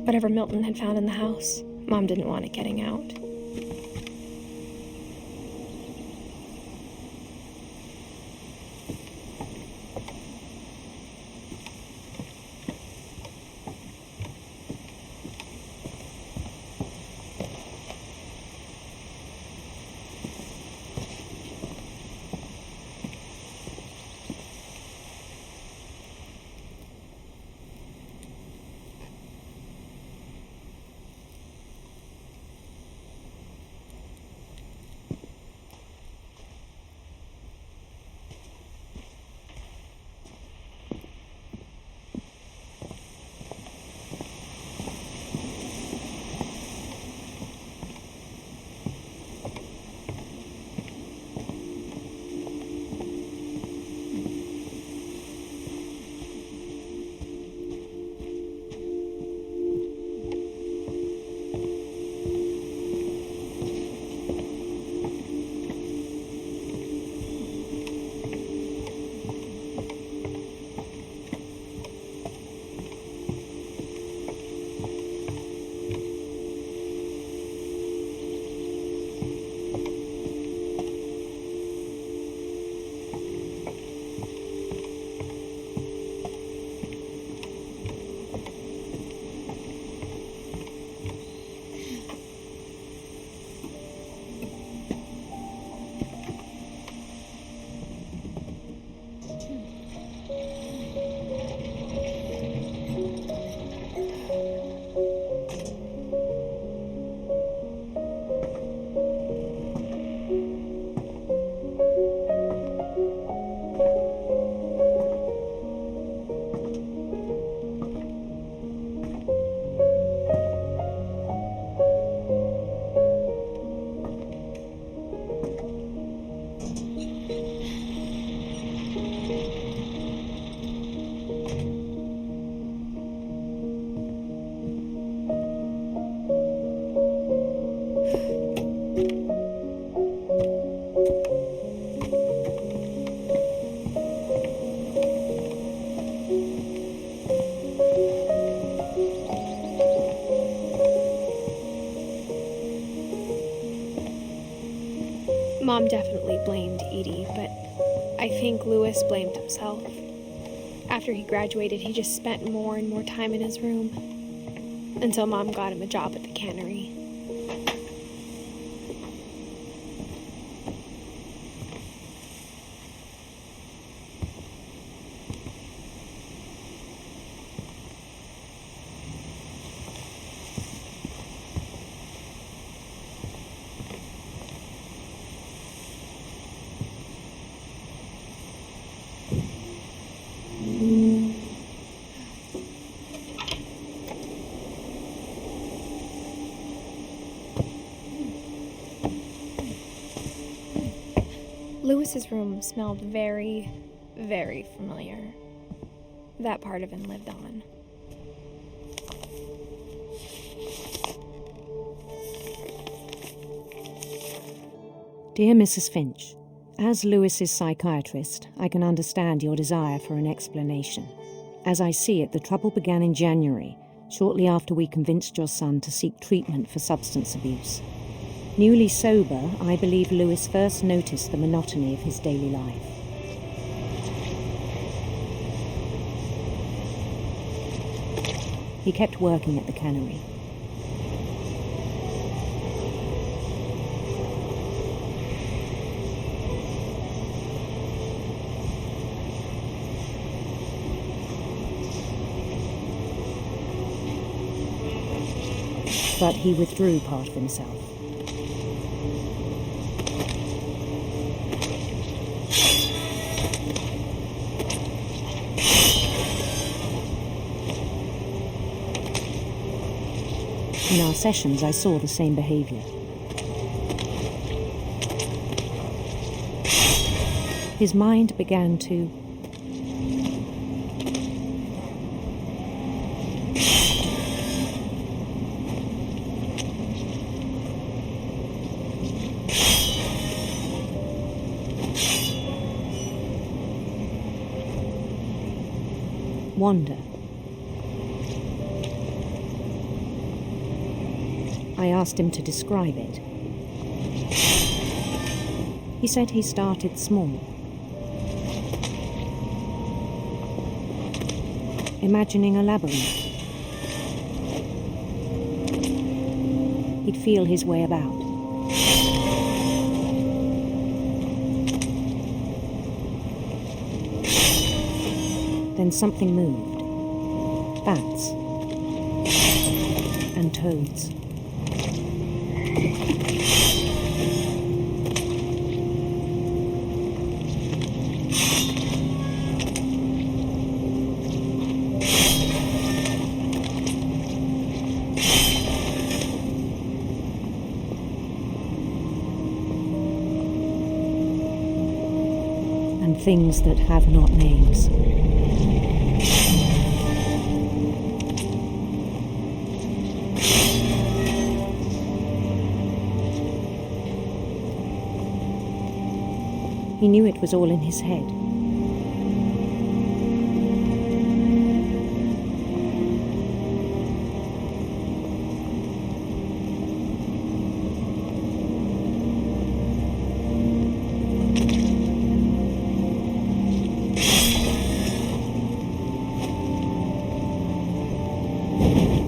Whatever Milton had found in the house, Mom didn't want it getting out. Mom definitely blamed Edie, but I think Louis blamed himself. After he graduated, he just spent more and more time in his room, until Mom got him a job at the cannery. Louis's room smelled very, very familiar. That part of him lived on. Dear Mrs. Finch, as Louis's psychiatrist, I can understand your desire for an explanation. As I see it, the trouble began in January, shortly after we convinced your son to seek treatment for substance abuse. Newly sober, I believe Louis first noticed the monotony of his daily life. He kept working at the cannery. But he withdrew part of himself. In our sessions, I saw the same behavior. His mind began to wander. I asked him to describe it. He said he started small, imagining a labyrinth. He'd feel his way about. Then something moved. Bats and toads. And things that have not names. He knew it was all in his head.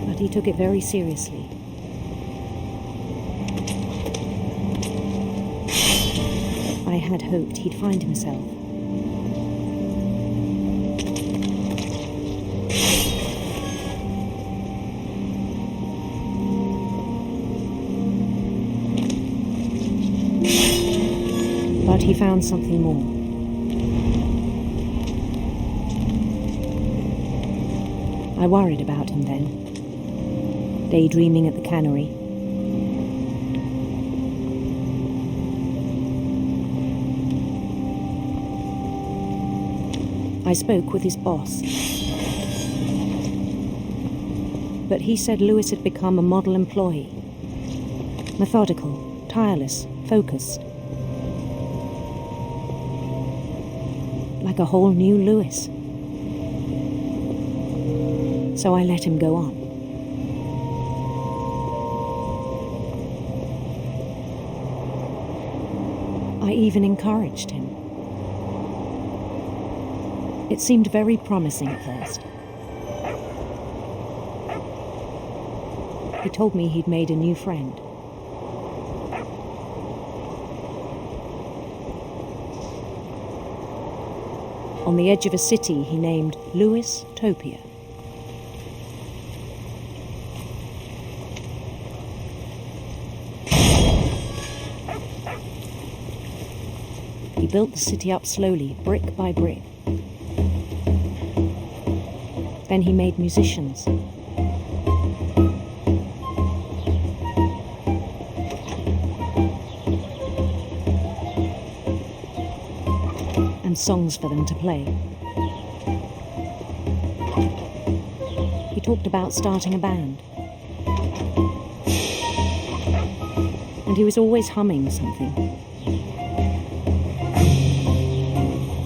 But he took it very seriously. I had hoped he'd find himself. But he found something more. I worried about him then, daydreaming at the cannery. I spoke with his boss, but he said Louis had become a model employee. Methodical, tireless, focused. Like a whole new Louis. So I let him go on. I even encouraged him. It seemed very promising at first. He told me he'd made a new friend. On the edge of a city he named Louis Topia. He built the city up slowly, brick by brick. Then he made musicians. And songs for them to play. He talked about starting a band. And he was always humming something.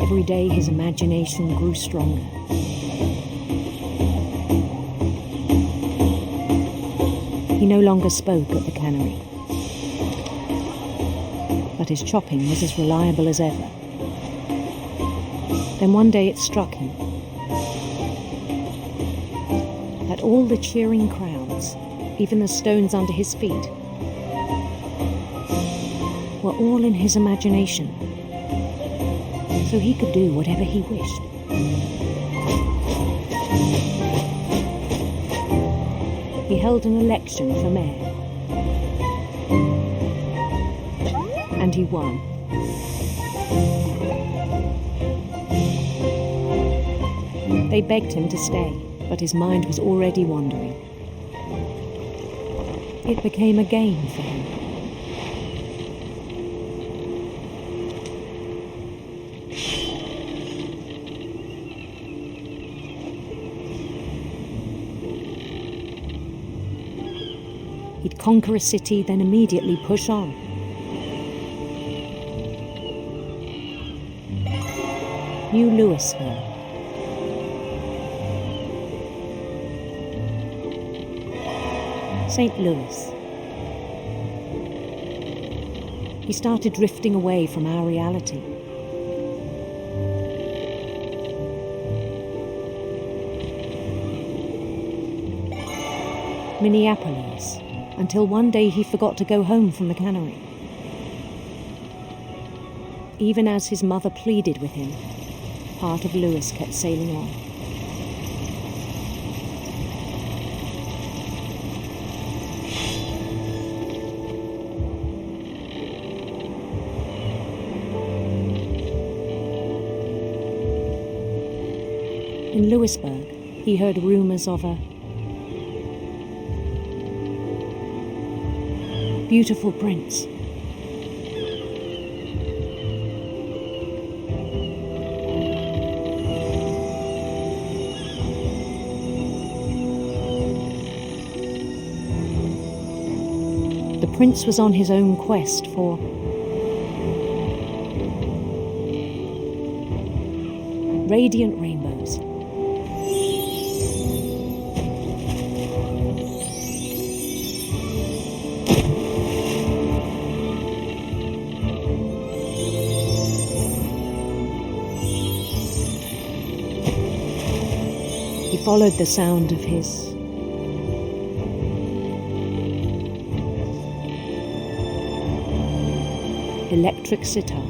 Every day his imagination grew stronger. He no longer spoke at the cannery. But his chopping was as reliable as ever. Then one day it struck him that all the cheering crowds, even the stones under his feet, were all in his imagination, so he could do whatever he wished. He held an election for mayor, and he won. They begged him to stay, but his mind was already wandering. It became a game for him. He'd conquer a city, then immediately push on. New Louisville. St. Louis. He started drifting away from our reality. Minneapolis, until one day he forgot to go home from the cannery. Even as his mother pleaded with him, part of Louis kept sailing on. In Louisburg, he heard rumors of a beautiful prince. The prince was on his own quest for radiant rainbows. He followed the sound of his electric sitar.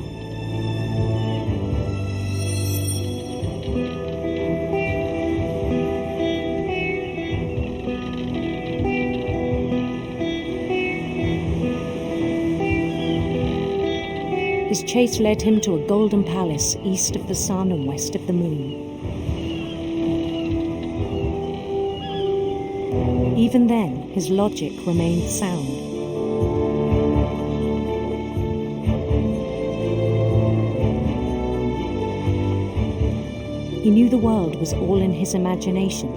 His chase led him to a golden palace east of the sun and west of the moon. Even then, his logic remained sound. He knew the world was all in his imagination.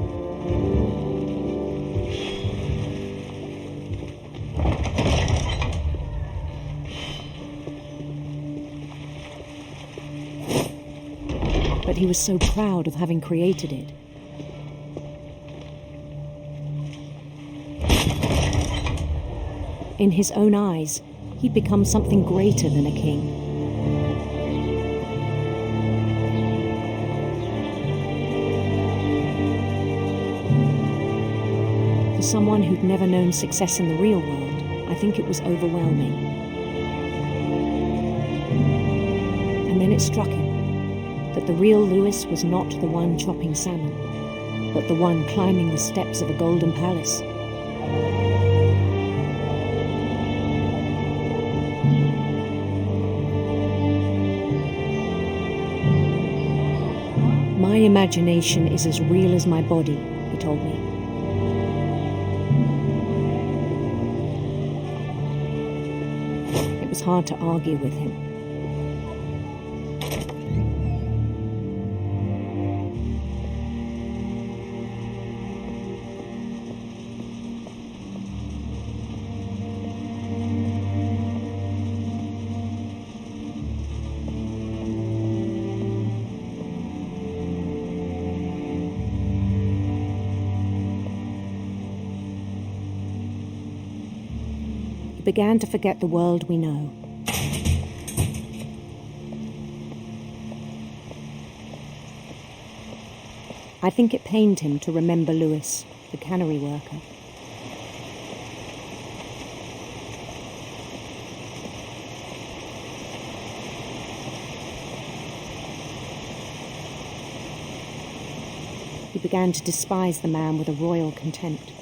But he was so proud of having created it. In his own eyes, he'd become something greater than a king. someone who'd never known success in the real world, I think it was overwhelming. And then it struck him that the real Lewis was not the one chopping salmon, but the one climbing the steps of a golden palace. My imagination is as real as my body, he told me. It was hard to argue with him. Began to forget the world we know. I think it pained him to remember Lewis, the cannery worker. He began to despise the man with a royal contempt.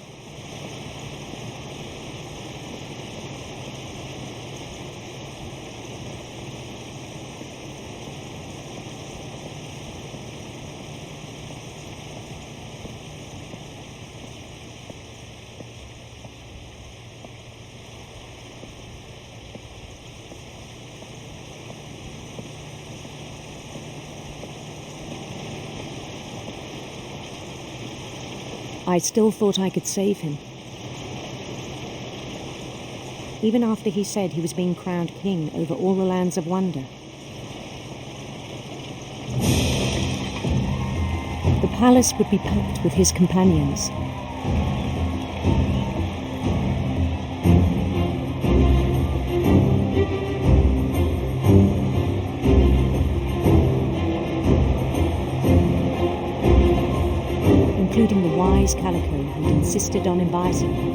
I still thought I could save him. Even after he said he was being crowned king over all the lands of wonder. The palace would be packed with his companions. Including the wise Calico who'd insisted on inviting him.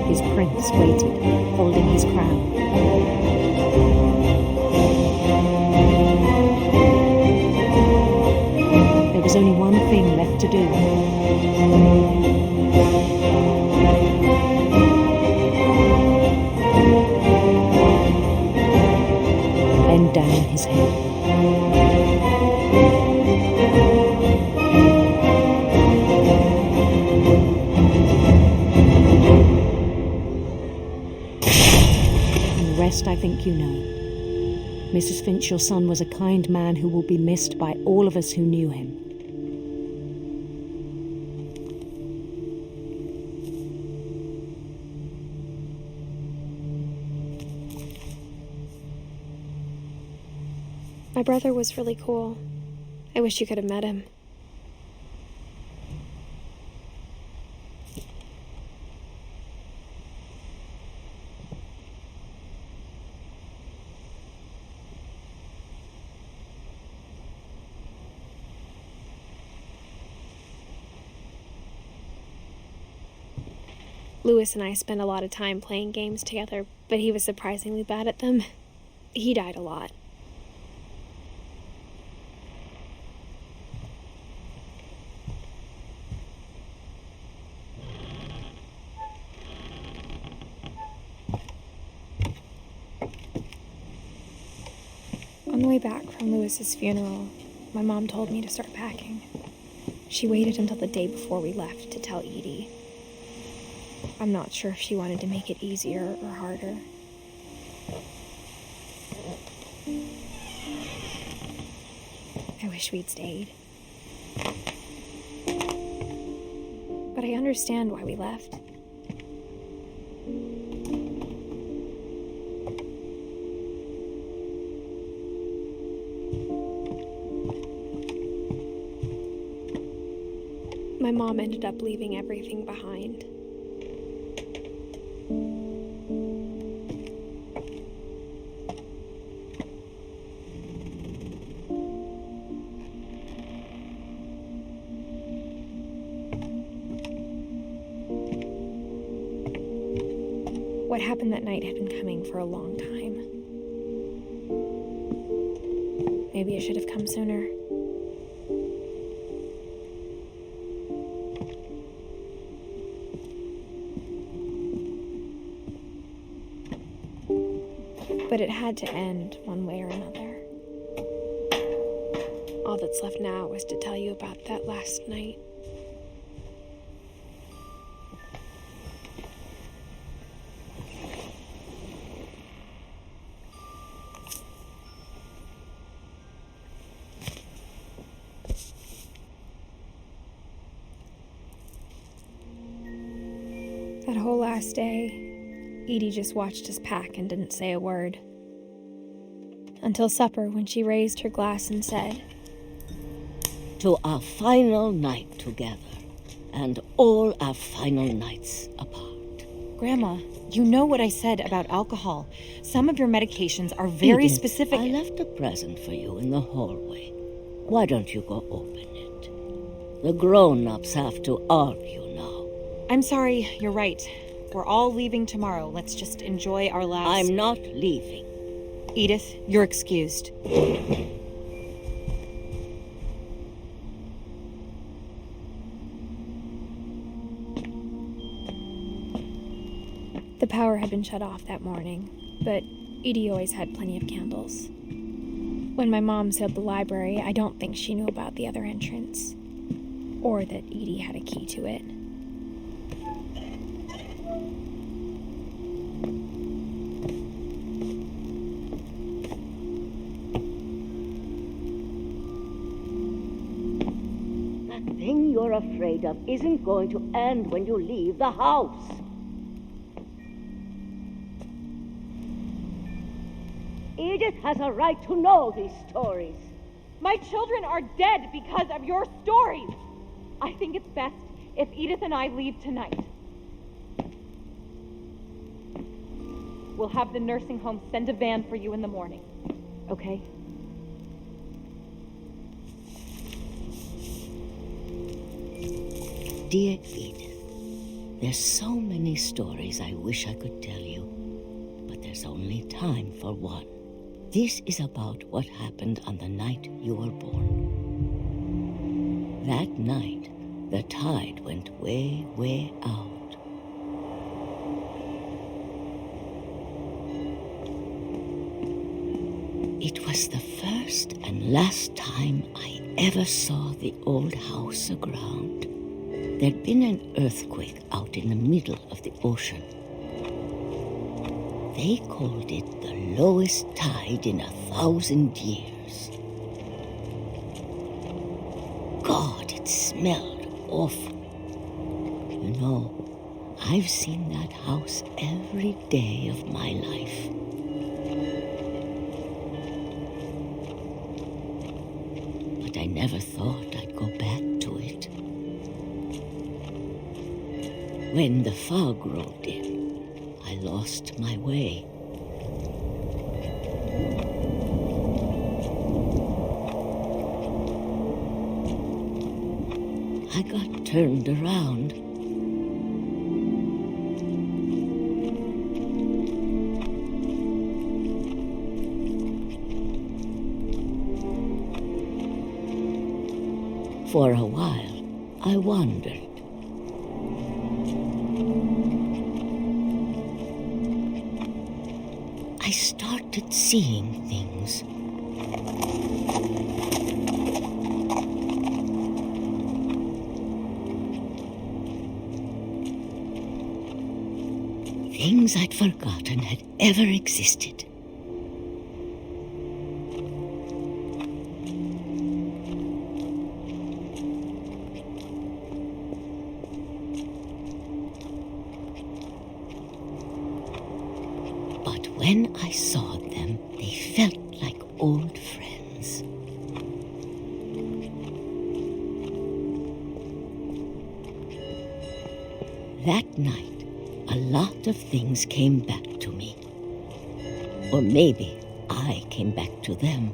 His prince waited, holding his crown. There was only one thing left to do. Bend down his head. And the rest I think you know. Mrs. Finch, your son was a kind man who will be missed by all of us who knew him. My brother was really cool. I wish you could have met him. Lewis and I spent a lot of time playing games together, but he was surprisingly bad at them. He died a lot. On the way back from Lewis's funeral, my mom told me to start packing. She waited until the day before we left to tell Edie. I'm not sure if she wanted to make it easier or harder. I wish we'd stayed. But I understand why we left. My mom ended up leaving everything behind. What happened that night had been coming for a long time. Maybe it should have come sooner. But it had to end one way or another. All that's left now was to tell you about that last night. That whole last day, Edie just watched us pack and didn't say a word. Until supper, when she raised her glass and said, "To our final night together, and all our final nights apart." Grandma, you know what I said about alcohol. Some of your medications are very Edith, specific. I left a present for you in the hallway. Why don't you go open it? The grown-ups have to argue now. I'm sorry, you're right. We're all leaving tomorrow. Let's just enjoy our last... I'm not leaving. Edith, you're excused. The power had been shut off that morning, but Edie always had plenty of candles. When my mom sealed the library, I don't think she knew about the other entrance, or that Edie had a key to it. That thing you're afraid of isn't going to end when you leave the house. Edith has a right to know these stories. My children are dead because of your stories. I think it's best if Edith and I leave tonight. We'll have the nursing home send a van for you in the morning, okay? Dear Edith, there's so many stories I wish I could tell you, but there's only time for one. This is about what happened on the night you were born. That night, the tide went way, way out. It was the first and last time I ever saw the old house aground. There'd been an earthquake out in the middle of the ocean. They called it the lowest tide in 1,000 years. God, it smelled awful. You know, I've seen that house every day of my life. But I never thought I'd go back to it. When the fog rolled in, I lost my way. I got turned around. For a while, I wandered. I started seeing things. Things I'd forgotten had ever existed. But when I saw them, they felt like old friends. things came back to me. Or maybe I came back to them.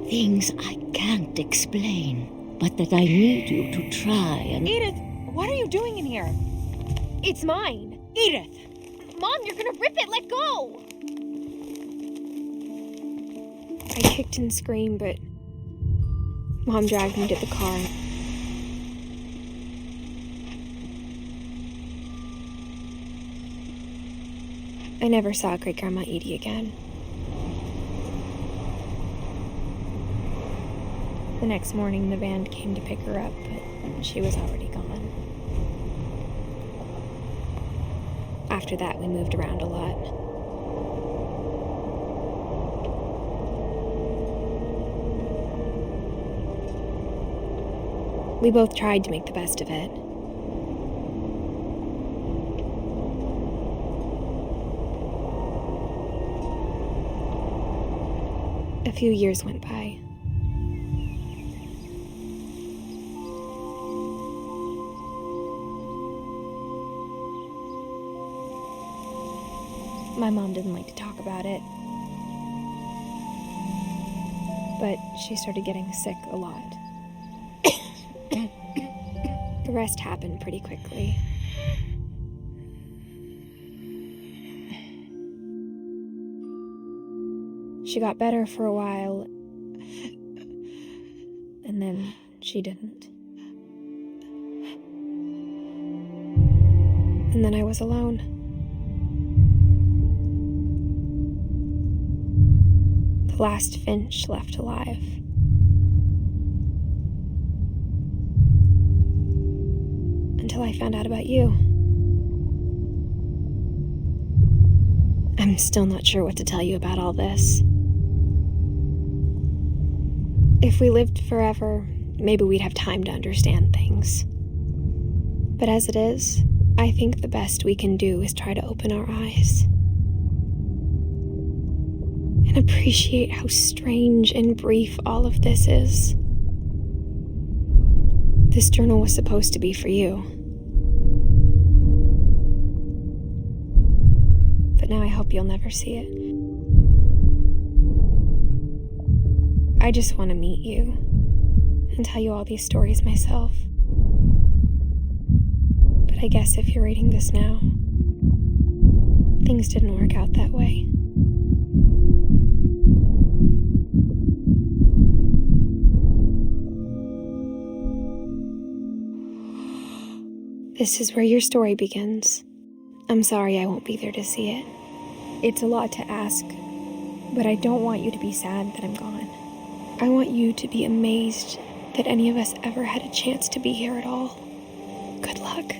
Things I can't explain, but that I need you to try and... Edith, what are you doing in here? It's mine. Edith! Mom, you're gonna rip it! Let go! I kicked and screamed, but Mom dragged me to the car. I never saw Great-Grandma Edie again. The next morning, the band came to pick her up, but she was already gone. After that, we moved around a lot. We both tried to make the best of it. A few years went by. My mom didn't like to talk about it, but she started getting sick a lot. The rest happened pretty quickly. She got better for a while, and then she didn't. And then I was alone. The last Finch left alive. Until I found out about you. I'm still not sure what to tell you about all this. If we lived forever, maybe we'd have time to understand things. But as it is, I think the best we can do is try to open our eyes. And appreciate how strange and brief all of this is. This journal was supposed to be for you. But now I hope you'll never see it. I just want to meet you and tell you all these stories myself. But I guess if you're reading this now, things didn't work out that way. This is where your story begins. I'm sorry I won't be there to see it. It's a lot to ask, but I don't want you to be sad that I'm gone. I want you to be amazed that any of us ever had a chance to be here at all. Good luck.